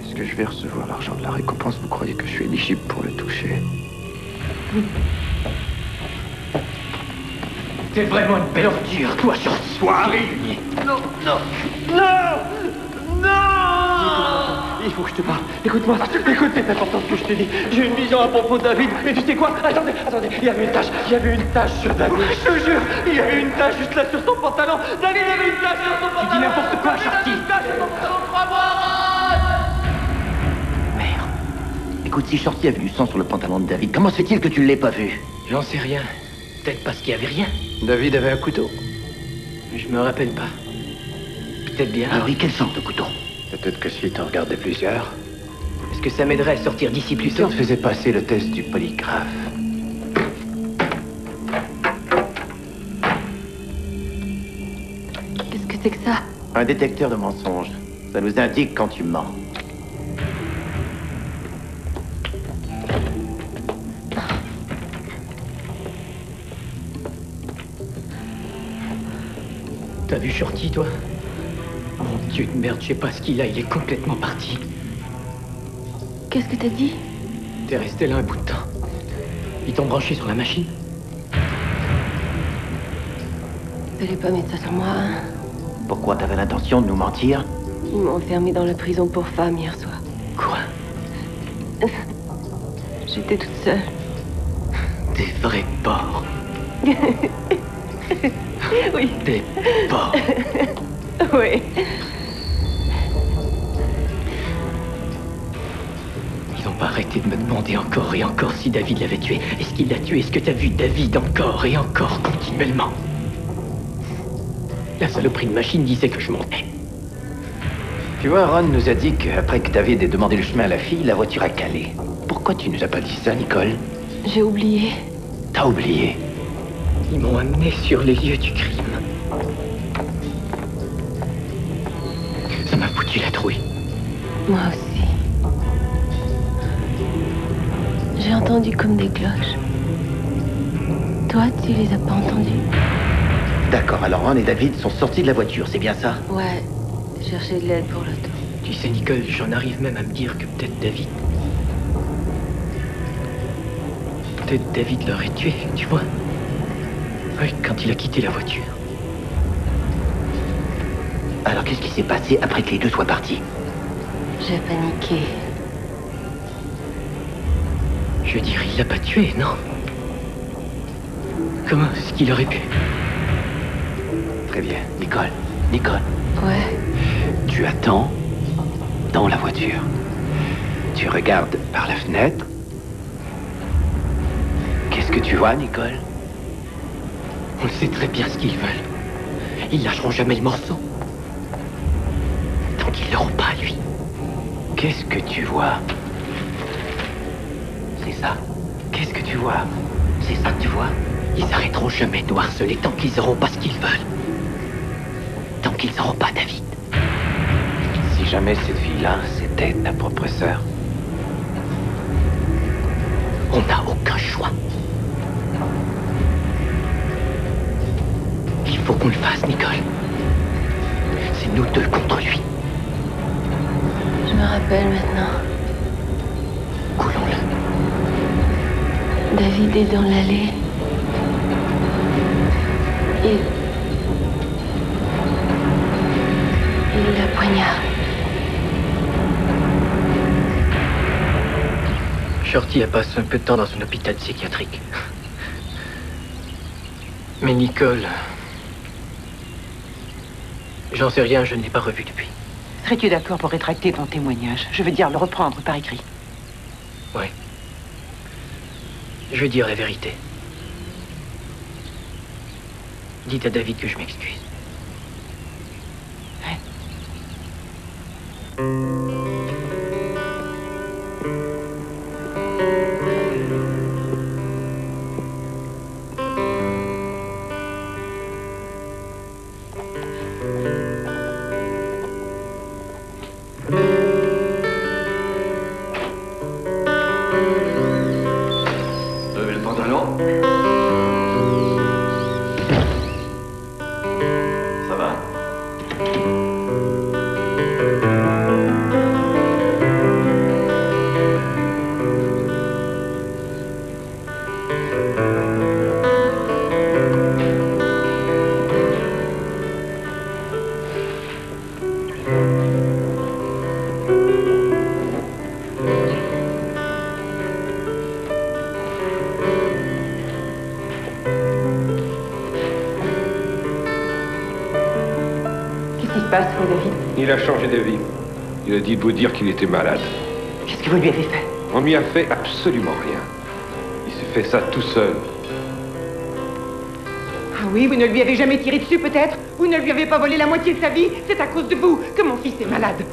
est-ce que je vais recevoir l'argent de la récompense? Vous croyez que je suis éligible pour le toucher? T'es vraiment une belle ordure, toi, Shorty. Soirée. Non! Il faut que je te parle. Écoute-moi, écoute, c'est important ce que je te dis. J'ai une vision à propos de David, mais tu sais quoi? Attendez, il y avait une tache sur David. Je te jure, il y avait une tache juste là sur son pantalon. David avait une tache sur son pantalon. Tu dis n'importe quoi, Shorty. Merde. Écoute, si Shorty a vu du sang sur le pantalon de David, comment se fait-il que tu ne l'aies pas vu? J'en sais rien. Peut-être parce qu'il y avait rien. David avait un couteau. Je me rappelle pas. Peut-être bien. Ah oui, quel genre de couteau? Peut-être que si t'en regardais plusieurs... Est-ce que ça m'aiderait à sortir d'ici plus Si tôt? on te faisait passer le test du polygraphe. Qu'est-ce que c'est que ça? Un détecteur de mensonges. Ça nous indique quand tu mens. T'as vu Shorty, toi? Mon Dieu de merde, je sais pas ce qu'il a, il est complètement parti. Qu'est-ce que t'as dit? T'es resté là un bout de temps. Ils t'ont branché sur la machine? Fallait pas mettre ça sur moi, hein. Pourquoi t'avais l'intention de nous mentir? Ils m'ont enfermée dans la prison pour femmes hier soir. Quoi? J'étais toute seule. Des vrais porcs. Oui. Des porcs. Oui. Ils n'ont pas arrêté de me demander encore et encore si David l'avait tué. Est-ce qu'il l'a tué? Est-ce que t'as vu David encore et encore, continuellement? La saloperie de machine disait que je mentais. Tu vois, Ron nous a dit qu'après que David ait demandé le chemin à la fille, la voiture a calé. Pourquoi tu nous as pas dit ça, Nicole? J'ai oublié. T'as oublié? Ils m'ont amené sur les lieux du crime. Ça m'a foutu la trouille. Moi aussi. J'ai entendu comme des cloches. Toi, tu les as pas entendues? D'accord, alors Ron et David sont sortis de la voiture, c'est bien ça? Ouais, chercher de l'aide pour l'auto. Tu sais, Nicole, j'en arrive même à me dire que peut-être David... Peut-être David l'aurait tué, tu vois? Oui, quand il a quitté la voiture. Alors qu'est-ce qui s'est passé après que les deux soient partis? J'ai paniqué. Je veux dire, il l'a pas tué, non? Comment est-ce qu'il aurait pu? Très bien. Nicole. Nicole. Ouais. Tu attends dans la voiture. Tu regardes par la fenêtre. Qu'est-ce que tu vois, Nicole? On sait très bien ce qu'ils veulent. Ils lâcheront jamais le morceau. Tant qu'ils l'auront pas, lui. Qu'est-ce que tu vois? C'est ça. Qu'est-ce que tu vois? C'est ça que tu vois? Ils arrêteront jamais de nous harceler tant qu'ils auront pas ce qu'ils veulent. Tant qu'ils n'auront pas David. Si jamais cette fille-là, c'était ta propre sœur. On n'a aucun choix. Il faut qu'on le fasse, Nicole. C'est nous deux contre lui. Je me rappelle maintenant. Coulons-le. David est dans l'allée. Il la poignarde. Shorty a passé un peu de temps dans un hôpital psychiatrique. Mais Nicole... J'en sais rien, je ne l'ai pas revu depuis. Serais-tu d'accord pour rétracter ton témoignage? Je veux dire, le reprendre par écrit. Oui. Je vais dire la vérité. Dites à David que je m'excuse. Levez le pantalon. Ça va? Qu'est-ce qui se passe, vous, David? Il a changé d'avis. Il a dit de vous dire qu'il était malade. Qu'est-ce que vous lui avez fait? On m'y a fait absolument rien. Il s'est fait ça tout seul. Ah oui, vous ne lui avez jamais tiré dessus, peut-être? Vous ne lui avez pas volé la moitié de sa vie? C'est à cause de vous que mon fils est malade.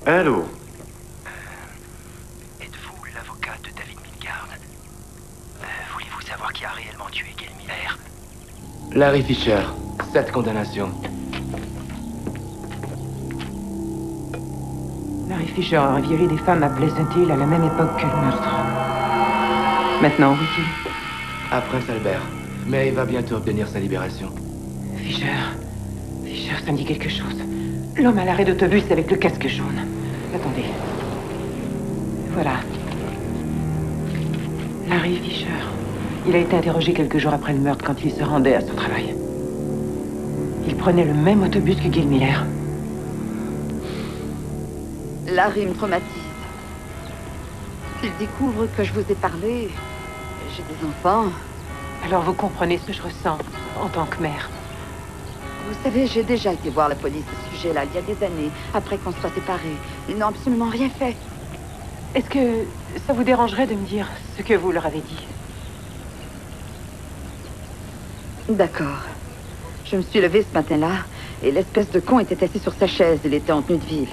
Allô? Êtes-vous l'avocat de David Midgard? Voulez-vous savoir qui a réellement tué Gail Miller? Larry Fisher, 7 condamnations. Larry Fisher aurait violé des femmes à Pleasant Hill à la même époque que le meurtre. Maintenant, où est-il? À Prince Albert. Mais il va bientôt obtenir sa libération. Fisher, ça me dit quelque chose. L'homme à l'arrêt d'autobus avec le casque jaune. Attendez. Voilà. Larry Fisher. Il a été interrogé quelques jours après le meurtre quand il se rendait à son travail. Il prenait le même autobus que Gail Miller. Larry me traumatise. Il découvre que je vous ai parlé. J'ai des enfants. Alors vous comprenez ce que je ressens en tant que mère. Vous savez, j'ai déjà été voir la police à ce sujet-là, il y a des années, après qu'on soit séparés. Ils n'ont absolument rien fait. Est-ce que ça vous dérangerait de me dire ce que vous leur avez dit? D'accord. Je me suis levée ce matin-là, et l'espèce de con était assis sur sa chaise. Il était en tenue de ville.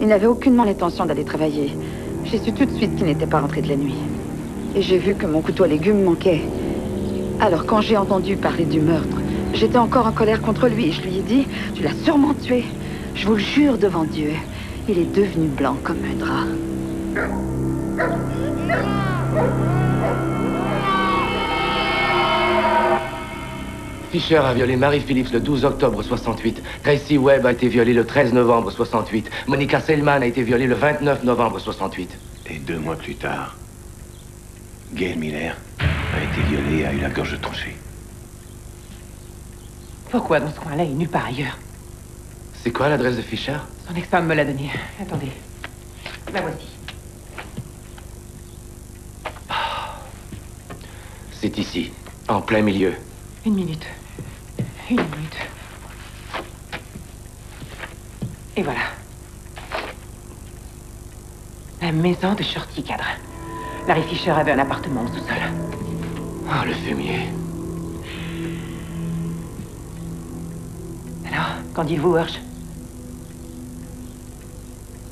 Il n'avait aucunement l'intention d'aller travailler. J'ai su tout de suite qu'il n'était pas rentré de la nuit. Et j'ai vu que mon couteau à légumes manquait. Alors quand j'ai entendu parler du meurtre, j'étais encore en colère contre lui. Je lui ai dit, tu l'as sûrement tué. Je vous le jure devant Dieu. Il est devenu blanc comme un drap. Fisher a violé Mary Phillips le 12 octobre 68. Tracy Webb a été violée le 13 novembre 68. Monica Selman a été violée le 29 novembre 68. Et 2 mois plus tard, Gail Miller a été violée et a eu la gorge tranchée. Pourquoi dans ce coin-là et nulle part ailleurs? C'est quoi l'adresse de Fisher? Son ex-femme me l'a donnée. Attendez. La voici. C'est ici, en plein milieu. Une minute. Et voilà. La maison de Shorty Cadre. Larry Fisher avait un appartement au sous-sol. Ah, le fumier. Alors, qu'en dites-vous, Hirsch?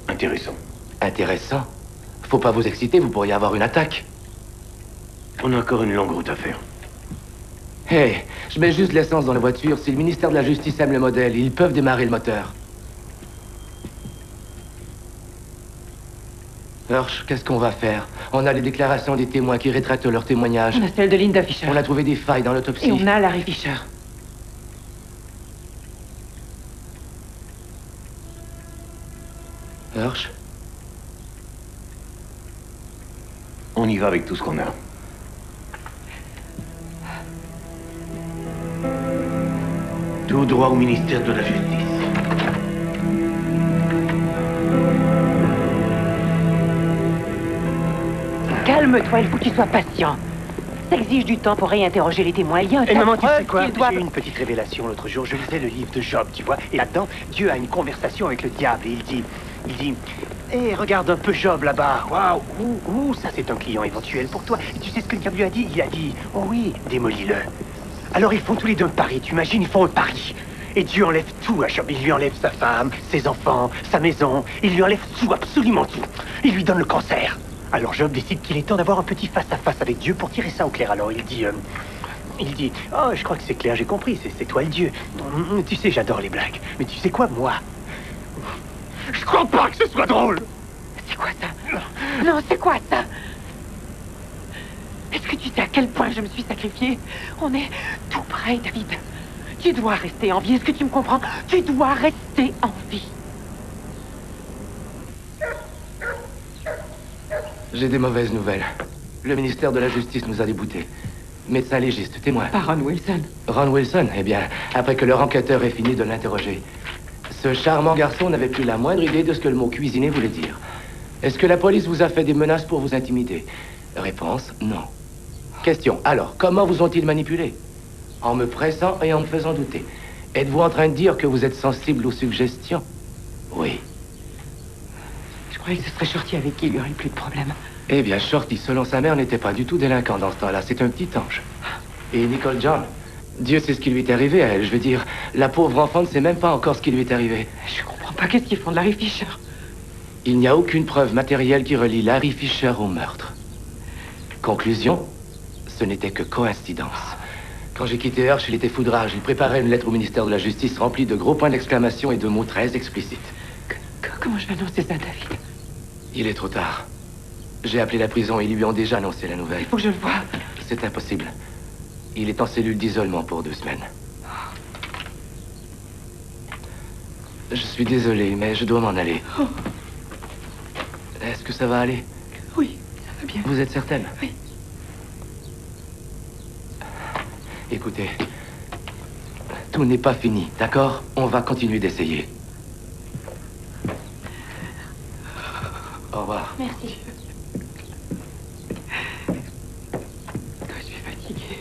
Intéressant. Intéressant? Faut pas vous exciter, vous pourriez avoir une attaque. On a encore une longue route à faire. Hé, je mets juste l'essence dans la voiture. Si le ministère de la Justice aime le modèle, ils peuvent démarrer le moteur. Hirsch, qu'est-ce qu'on va faire? On a les déclarations des témoins qui rétractent leurs témoignages. On a celle de Linda Fisher. On a trouvé des failles dans l'autopsie. Et on a Larry Fisher. Hirsch? On y va avec tout ce qu'on a. Tout droit au ministère de la Justice. Calme-toi, il faut que tu sois patient. Ça exige du temps pour réinterroger les témoins. Il y a un Et maman, tu tas de sais quoi? preuves qu'ils doivent- J'ai eu une petite révélation l'autre jour. Je lisais le livre de Job, tu vois. Et là-dedans, Dieu a une conversation avec le diable. Et il dit... Hé, regarde un peu Job là-bas. Waouh, ça c'est un client éventuel pour toi. Et tu sais ce que le diable lui a dit? Il a dit, oh oui, démolis-le. Alors ils font tous les deux un pari. Tu imagines, ils font un pari. Et Dieu enlève tout à Job. Il lui enlève sa femme, ses enfants, sa maison. Il lui enlève tout, absolument tout. Il lui donne le cancer. Alors Job décide qu'il est temps d'avoir un petit face-à-face avec Dieu pour tirer ça au clair. Alors il dit, oh, je crois que c'est clair, j'ai compris, c'est toi le Dieu. Tu sais, j'adore les blagues. Mais tu sais quoi, moi? Je crois pas que ce soit drôle. C'est quoi ça? Non, c'est quoi ça? Est-ce que tu sais à quel point je me suis sacrifiée? On est tout près, David. Tu dois rester en vie, est-ce que tu me comprends? Tu dois rester en vie. J'ai des mauvaises nouvelles. Le ministère de la Justice nous a déboutés. Médecin légiste, témoin. Pas Ron Wilson. Ron Wilson, eh bien, après que leur enquêteur ait fini de l'interroger, ce charmant garçon n'avait plus la moindre idée de ce que le mot cuisiner voulait dire. Est-ce que la police vous a fait des menaces pour vous intimider? Réponse, non. Question, alors, comment vous ont-ils manipulé? En me pressant et en me faisant douter. Êtes-vous en train de dire que vous êtes sensible aux suggestions? Oui. Je croyais que ce serait Shorty avec qui il y aurait plus de problème. Eh bien, Shorty, selon sa mère, n'était pas du tout délinquant dans ce temps-là. C'est un petit ange. Et Nicole John, Dieu sait ce qui lui est arrivé à elle. Je veux dire, la pauvre enfant ne sait même pas encore ce qui lui est arrivé. Je comprends pas, qu'est-ce qu'ils font de Larry Fisher? Il n'y a aucune preuve matérielle qui relie Larry Fisher au meurtre. Conclusion, ce n'était que coïncidence. Quand j'ai quitté Hirsch, il était foudrage. Il préparait une lettre au ministère de la Justice remplie de gros points d'exclamation et de mots très explicites. Comment je vais annoncer ça à David? Il est trop tard. J'ai appelé la prison et ils lui ont déjà annoncé la nouvelle. Il faut que je le voie. C'est impossible. Il est en cellule d'isolement pour 2 semaines. Je suis désolé, mais je dois m'en aller. Oh. Est-ce que ça va aller? Oui, ça va bien. Vous êtes certaine? Oui. Écoutez, tout n'est pas fini, d'accord? On va continuer d'essayer. Au revoir. Merci. Je suis fatiguée.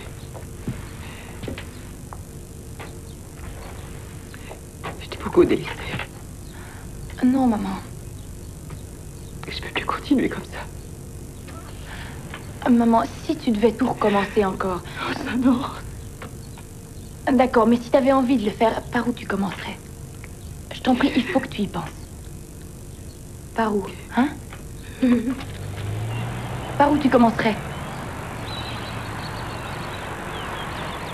Je t'ai beaucoup délaissé. Non, maman. Je peux plus continuer comme ça. Maman, si tu devais tout recommencer encore. Oh, ça non. D'accord, mais si t'avais envie de le faire, par où tu commencerais? Je t'en prie, il faut que tu y penses. Par où, hein? Par où tu commencerais?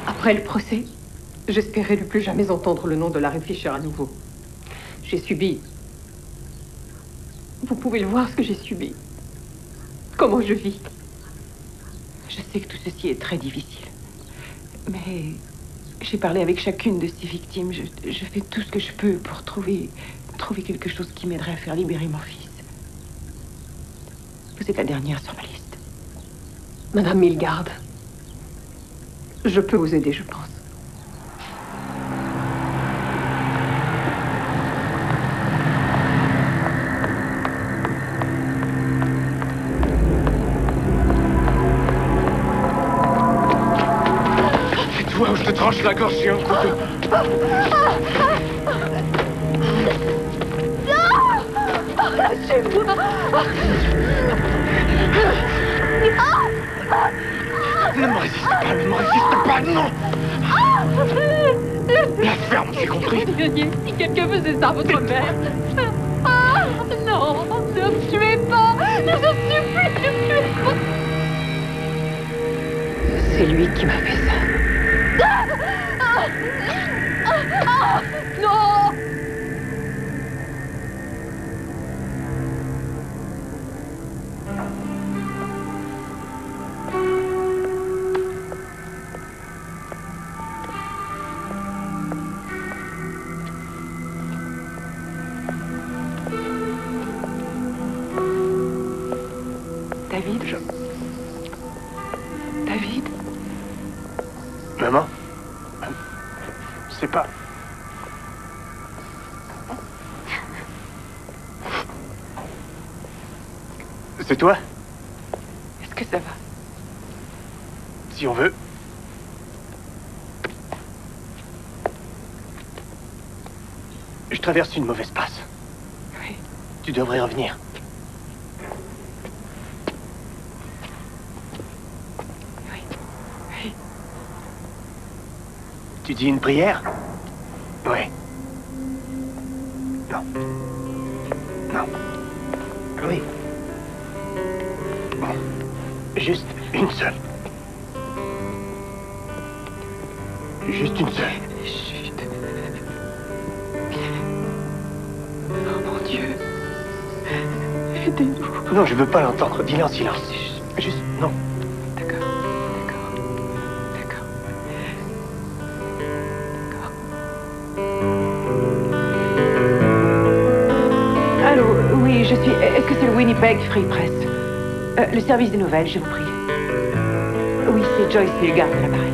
Après le procès, j'espérais ne plus jamais entendre le nom de Larry Fisher à nouveau. J'ai subi. Vous pouvez le voir, ce que j'ai subi. Comment je vis. Je sais que tout ceci est très difficile. Mais j'ai parlé avec chacune de ces victimes. Je fais tout ce que je peux pour trouver quelque chose qui m'aiderait à faire libérer mon fils. Vous êtes la dernière sur ma liste. Madame Milgard. Je peux vous aider, je pense. C'est toi où je te tranche la gorge sur un couteau. Lâchez-moi! Ne me résiste pas, ne me résiste pas, non! La ferme, j'ai compris. Si quelqu'un faisait ça à votre mère. Ah, non, ne me tuez pas! Je vous supplie, ne me tuez pas! C'est lui qui m'a fait ça. Non! David, David? Maman? C'est pas... C'est toi? Est-ce que ça va? Si on veut. Je traverse une mauvaise passe. Oui. Tu devrais revenir. Oui. Tu dis une prière? Oui. Non. Non. Oui. Bon. Juste une seule. Juste une seule. Chut. Oh mon Dieu. Aidez-nous. Non, je veux pas l'entendre. Dis-le en silence. Juste, non. D'accord. Allô, oui, je suis... Est-ce que c'est le Winnipeg Free Press? Le service des nouvelles, je vous prie. Oui, c'est Joyce Milgard à l'appareil.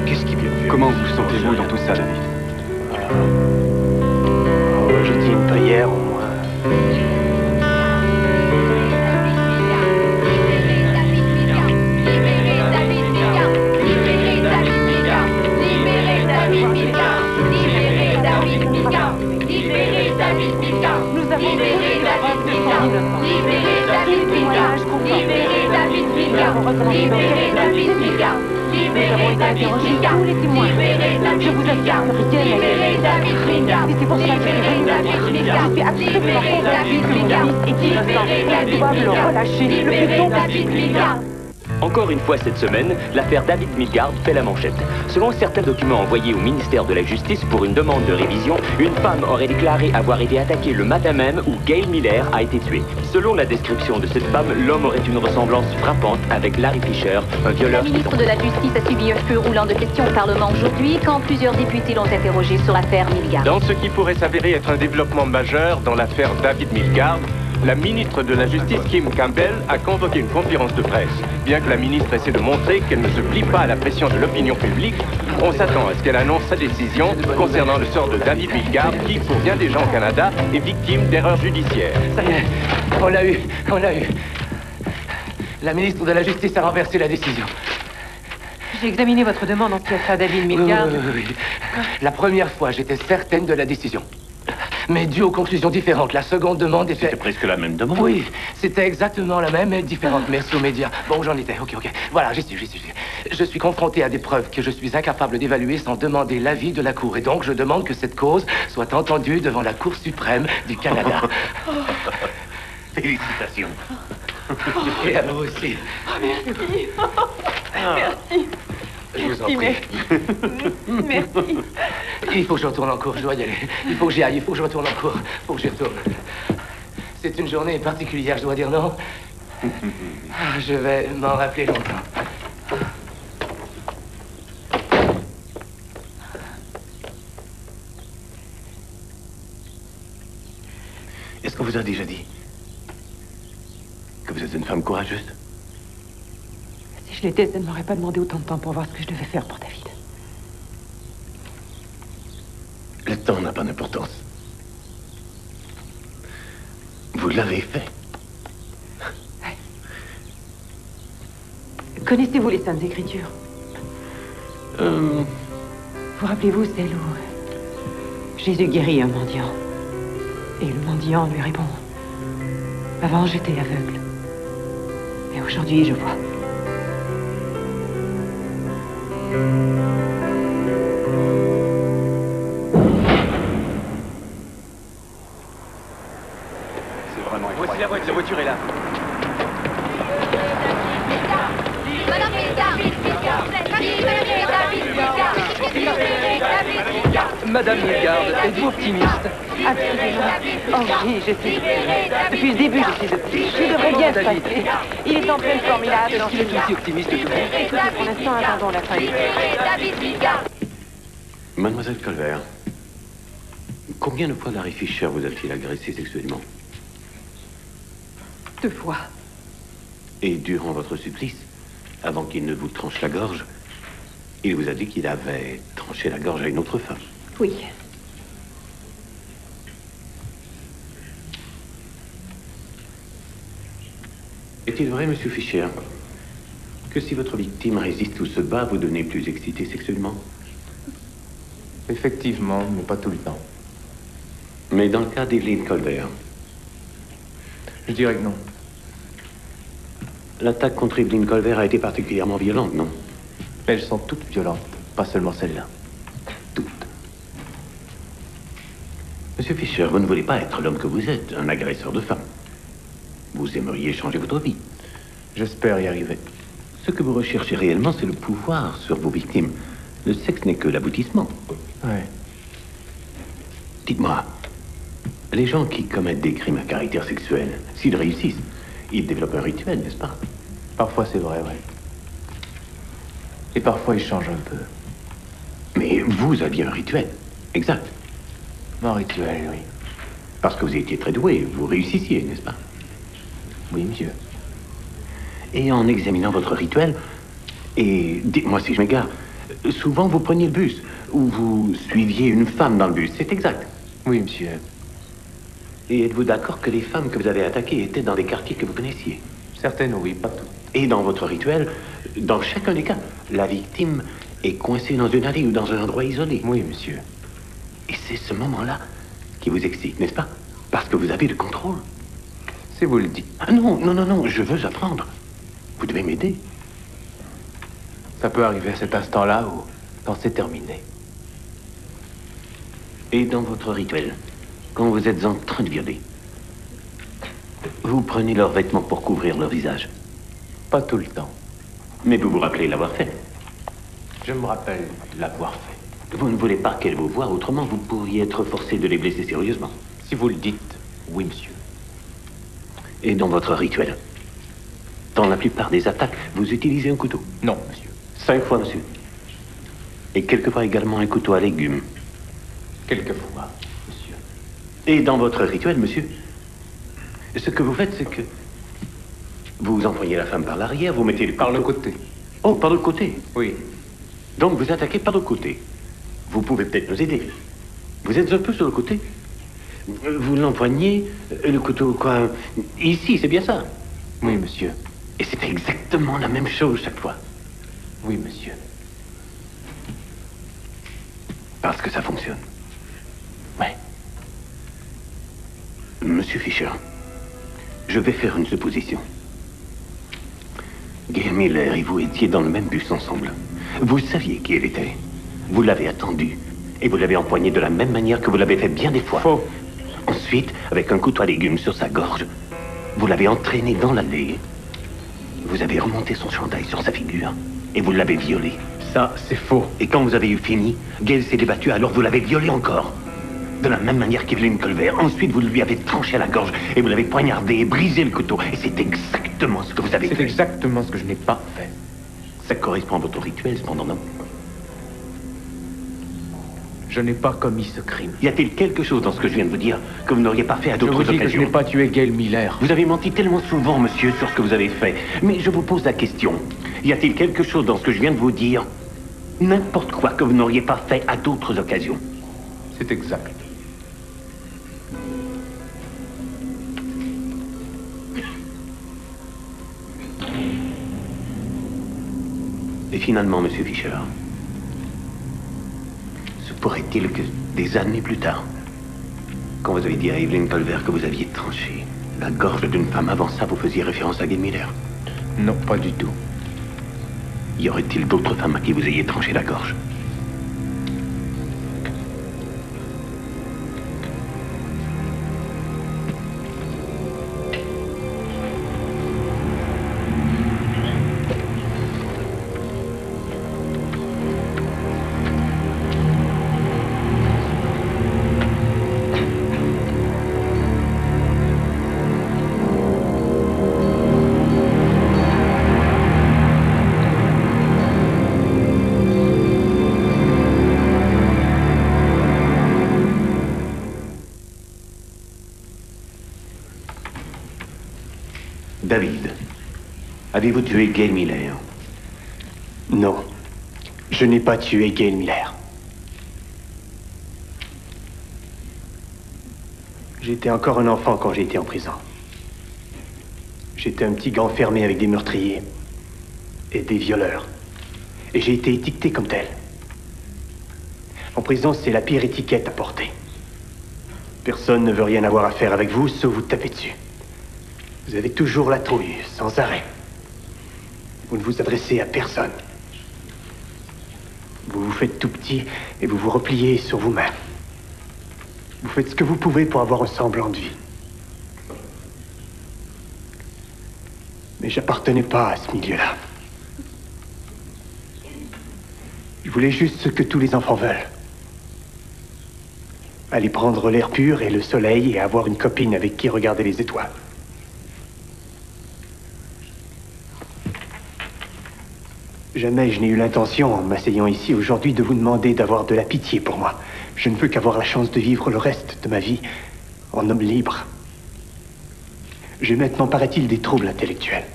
Qu'est-ce qui vient? Comment vous sentez-vous dans tout ça, David? Oh, j'ai dit une prière au moins. Nous avons libéré David Milgard. Libéré David Milgard. Libéré David Milgard. Libéré David Milgard. Libéré David Milgard. Tous les témoins. Je vous assure, rien n'est David Milgard. C'est pour cela que je suis venue. Je suis absolument convaincue que mon fils est innocent et qu'ils doivent le relâcher le plus tôt possible. Encore une fois cette semaine, l'affaire David Milgard fait la manchette. Selon certains documents envoyés au ministère de la Justice pour une demande de révision, une femme aurait déclaré avoir été attaquée le matin même où Gail Miller a été tuée. Selon la description de cette femme, l'homme aurait une ressemblance frappante avec Larry Fisher, un violeur. Le ministre de la Justice a subi un feu roulant de questions au Parlement aujourd'hui quand plusieurs députés l'ont interrogé sur l'affaire Milgard. Dans ce qui pourrait s'avérer être un développement majeur dans l'affaire David Milgard, la ministre de la Justice, Kim Campbell, a convoqué une conférence de presse. Bien que la ministre essaie de montrer qu'elle ne se plie pas à la pression de l'opinion publique, on s'attend à ce qu'elle annonce sa décision concernant le sort de David Milgard, qui, pour bien des gens au Canada, est victime d'erreurs judiciaires. Ça y est, on l'a eu. La ministre de la Justice a renversé la décision. J'ai examiné votre demande en pièce à David Milgard. Oui. La première fois, j'étais certaine de la décision. Mais dû aux conclusions différentes, la seconde demande était... C'était presque la même demande. Oui, c'était exactement la même, mais différente. Merci aux médias. Bon, j'en étais. Ok. Voilà, j'y suis. Je suis confronté à des preuves que je suis incapable d'évaluer sans demander l'avis de la Cour. Et donc, je demande que cette cause soit entendue devant la Cour suprême du Canada. Félicitations. Et à vous aussi. Merci. Merci. Je vous en prie. Merci. Il faut que je retourne en cours, je dois y aller. Il faut que j'y aille, il faut que je retourne en cours. Il faut que j'y retourne. C'est une journée particulière, je dois dire, non? Je vais m'en rappeler longtemps. Est-ce qu'on vous a déjà dit que vous êtes une femme courageuse? Si je l'étais, ça ne m'aurait pas demandé autant de temps pour voir ce que je devais faire pour David. Le temps n'a pas d'importance. Vous l'avez fait. Connaissez-vous les Saintes Écritures? Vous rappelez-vous celle où Jésus guérit un mendiant? Et le mendiant lui répond: avant, j'étais aveugle. Et aujourd'hui, je vois. C'est vraiment incroyable. Voici la voiture est là. Madame Milgard, êtes-vous optimiste? Absolument. Oh oui, je suis. Depuis le début, je suis optimiste. Je devrais bien se passer. Il est en pleine forme, il a Est-ce qu'il est aussi optimiste que vous? Écoutez, pour l'instant, attendons la fin. Mademoiselle Colbert, combien de fois Larry Fisher vous a-t-il agressé sexuellement? 2 fois. Et durant votre supplice, avant qu'il ne vous tranche la gorge, il vous a dit qu'il avait tranché la gorge à une autre femme. Oui. Est-il vrai, monsieur Fisher, que si votre victime résiste ou se bat, vous devenez plus excité sexuellement? Effectivement, mais pas tout le temps. Mais dans le cas d'Evelyn Colbert? Je dirais que non. L'attaque contre Evelyn Colbert a été particulièrement violente, non? Elles sont toutes violentes, pas seulement celle-là. Toutes. Monsieur Fisher, vous ne voulez pas être l'homme que vous êtes, un agresseur de femmes. Vous aimeriez changer votre vie. J'espère y arriver. Ce que vous recherchez réellement, c'est le pouvoir sur vos victimes. Le sexe n'est que l'aboutissement. Ouais. Dites-moi, les gens qui commettent des crimes à caractère sexuel, s'ils réussissent, ils développent un rituel, n'est-ce pas? Parfois, c'est vrai, ouais. Et parfois, ils changent un peu. Mais vous aviez un rituel, exact. Un rituel, oui. Parce que vous étiez très doué, vous réussissiez, n'est-ce pas? Oui, monsieur. Et en examinant votre rituel, et dites-moi si je m'égare, souvent vous preniez le bus, ou vous suiviez une femme dans le bus, c'est exact? Oui, monsieur. Et êtes-vous d'accord que les femmes que vous avez attaquées étaient dans des quartiers que vous connaissiez? Certaines, oui, pas toutes. Et dans votre rituel, dans chacun des cas, la victime est coincée dans une allée ou dans un endroit isolé? Oui, monsieur. Et c'est ce moment-là qui vous excite, n'est-ce pas? Parce que vous avez le contrôle. Si vous le dites. Ah non, non, non, non, je veux apprendre. Vous devez m'aider. Ça peut arriver à cet instant-là ou quand c'est terminé. Et dans votre rituel, quand vous êtes en train de violer, vous prenez leurs vêtements pour couvrir leur visage? Pas tout le temps. Mais vous vous rappelez l'avoir fait. Je me rappelle l'avoir fait. Vous ne voulez pas qu'elle vous voie, autrement vous pourriez être forcé de les blesser sérieusement. Si vous le dites, oui, monsieur. Et dans votre rituel, dans la plupart des attaques, vous utilisez un couteau? Non, monsieur. 5 fois, monsieur. Et quelquefois également un couteau à légumes. Quelquefois, monsieur. Et dans votre rituel, monsieur, ce que vous faites, c'est que vous envoyez la femme par l'arrière, vous mettez le couteau... Par le côté. Oh, par le côté? Oui. Donc vous attaquez par le côté. Vous pouvez peut-être nous aider. Vous êtes un peu sur le côté. Vous l'empoignez, le couteau, quoi, ici, c'est bien ça? Oui, monsieur. Et c'est exactement la même chose chaque fois. Oui, monsieur. Parce que ça fonctionne. Ouais. Monsieur Fisher, je vais faire une supposition. Gail Miller et vous étiez dans le même bus ensemble. Vous saviez qui elle était. Vous l'avez attendue. Et vous l'avez empoignée de la même manière que vous l'avez fait bien des fois. Faux. Ensuite, avec un couteau à légumes sur sa gorge, vous l'avez entraînée dans l'allée. Vous avez remonté son chandail sur sa figure. Et vous l'avez violée. Ça, c'est faux. Et quand vous avez eu fini, Gail s'est débattue, alors vous l'avez violée encore. De la même manière qu'Evelyn Colbert. Ensuite, vous lui avez tranché la gorge et vous l'avez poignardé et brisé le couteau. Et c'est exactement ce que vous avez fait. C'est exactement ce que je n'ai pas fait. Ça correspond à votre rituel, cependant, non? Je n'ai pas commis ce crime. Y a-t-il quelque chose dans ce que je viens de vous dire que vous n'auriez pas fait à d'autres occasions? Je vous dis que je n'ai pas tué Gail Miller. Vous avez menti tellement souvent, monsieur, sur ce que vous avez fait. Mais je vous pose la question. Y a-t-il quelque chose dans ce que je viens de vous dire, n'importe quoi, que vous n'auriez pas fait à d'autres occasions? C'est exact. Et finalement, monsieur Fisher, se pourrait-il que des années plus tard, quand vous avez dit à Evelyn Colbert que vous aviez tranché la gorge d'une femme, avant ça, vous faisiez référence à Gail Miller? Non, pas du tout. Y aurait-il d'autres femmes à qui vous ayez tranché la gorge? David, avez-vous tué Gail Miller? Non, je n'ai pas tué Gail Miller. J'étais encore un enfant quand j'ai été en prison. J'étais un petit gars enfermé avec des meurtriers et des violeurs. Et j'ai été étiqueté comme tel. En prison, c'est la pire étiquette à porter. Personne ne veut rien avoir à faire avec vous, sauf vous taper dessus. Vous avez toujours la trouille, sans arrêt. Vous ne vous adressez à personne. Vous vous faites tout petit et vous vous repliez sur vous-même. Vous faites ce que vous pouvez pour avoir un semblant de vie. Mais j'appartenais pas à ce milieu-là. Je voulais juste ce que tous les enfants veulent. Aller prendre l'air pur et le soleil et avoir une copine avec qui regarder les étoiles. Jamais je n'ai eu l'intention, en m'asseyant ici aujourd'hui, de vous demander d'avoir de la pitié pour moi. Je ne veux qu'avoir la chance de vivre le reste de ma vie en homme libre. J'ai maintenant, paraît-il, des troubles intellectuels.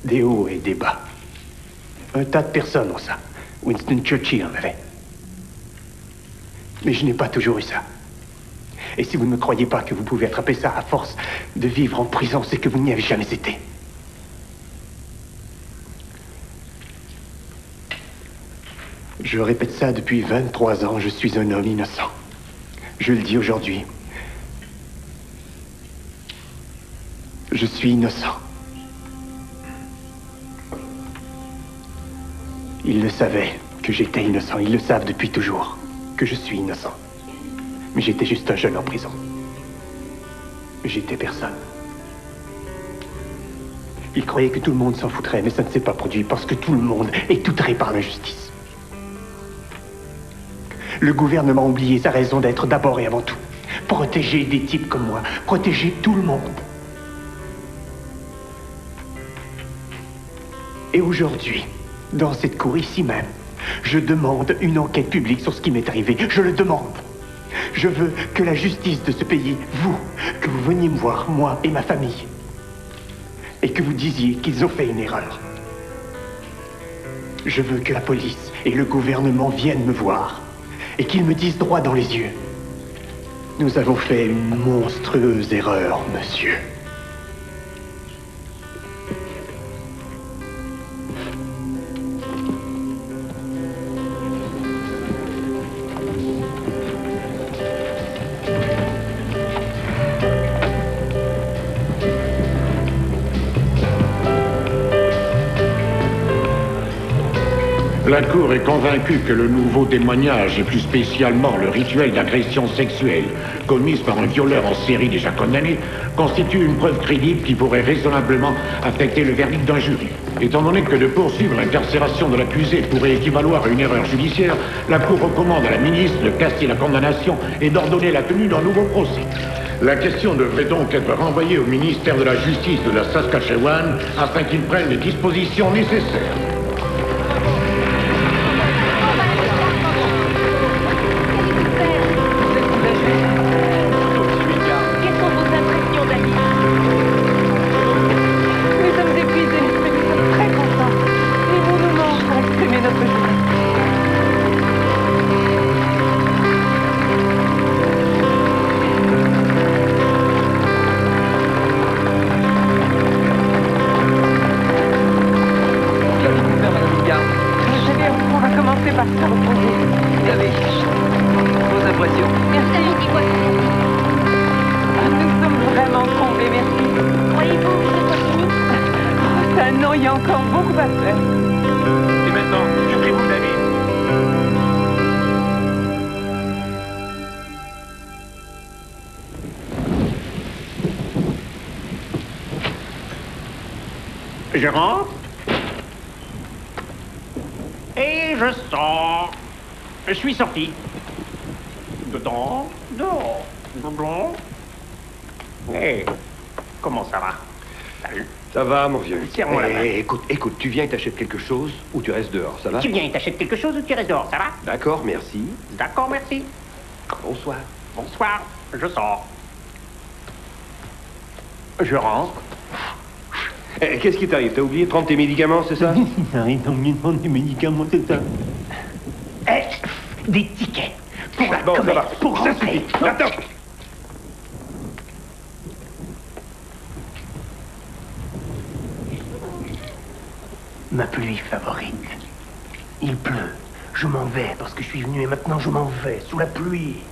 Des hauts et des bas. Un tas de personnes ont ça. Winston Churchill en avait. Mais je n'ai pas toujours eu ça. Et si vous ne me croyez pas que vous pouvez attraper ça à force de vivre en prison, c'est que vous n'y avez jamais été. Je répète ça depuis 23 ans, je suis un homme innocent. Je le dis aujourd'hui. Je suis innocent. Ils le savaient que j'étais innocent. Ils le savent depuis toujours que je suis innocent. Mais j'étais juste un jeune en prison. J'étais personne. Il croyait que tout le monde s'en foutrait, mais ça ne s'est pas produit parce que tout le monde est outré par l'injustice. Le gouvernement a oublié sa raison d'être d'abord et avant tout. Protéger des types comme moi, protéger tout le monde. Et aujourd'hui, dans cette cour ici même, je demande une enquête publique sur ce qui m'est arrivé. Je le demande. Je veux que la justice de ce pays, que vous veniez me voir, moi et ma famille, et que vous disiez qu'ils ont fait une erreur. Je veux que la police et le gouvernement viennent me voir et qu'ils me disent droit dans les yeux. Nous avons fait une monstrueuse erreur, monsieur. La Cour est convaincue que le nouveau témoignage, et plus spécialement le rituel d'agression sexuelle commise par un violeur en série déjà condamné, constitue une preuve crédible qui pourrait raisonnablement affecter le verdict d'un jury. Étant donné que de poursuivre l'incarcération de l'accusé pourrait équivaloir à une erreur judiciaire, la Cour recommande à la ministre de casser la condamnation et d'ordonner la tenue d'un nouveau procès. La question devrait donc être renvoyée au ministère de la Justice de la Saskatchewan afin qu'il prenne les dispositions nécessaires. Je rentre et je sors. Je suis sorti. Dedans, dehors, dedans. Hé, comment ça va? Salut. Ça va, mon vieux. Serre-moi la main. Écoute, tu viens et t'achètes quelque chose ou tu restes dehors, ça va? Tu viens et t'achètes quelque chose ou tu restes dehors, ça va? D'accord, merci. D'accord, merci. Bonsoir. Bonsoir, je sors. Je rentre. Qu'est-ce qui t'arrive? T'as oublié de prendre tes médicaments, c'est ça? J'arrive d'oublier de prendre des médicaments, c'est ça. Des tickets. Pour la bon, ça va. Pour Ça rentrer. suffit. Attends. Ma pluie favorite. Il pleut. Je m'en vais parce que je suis venu et maintenant je m'en vais sous la pluie.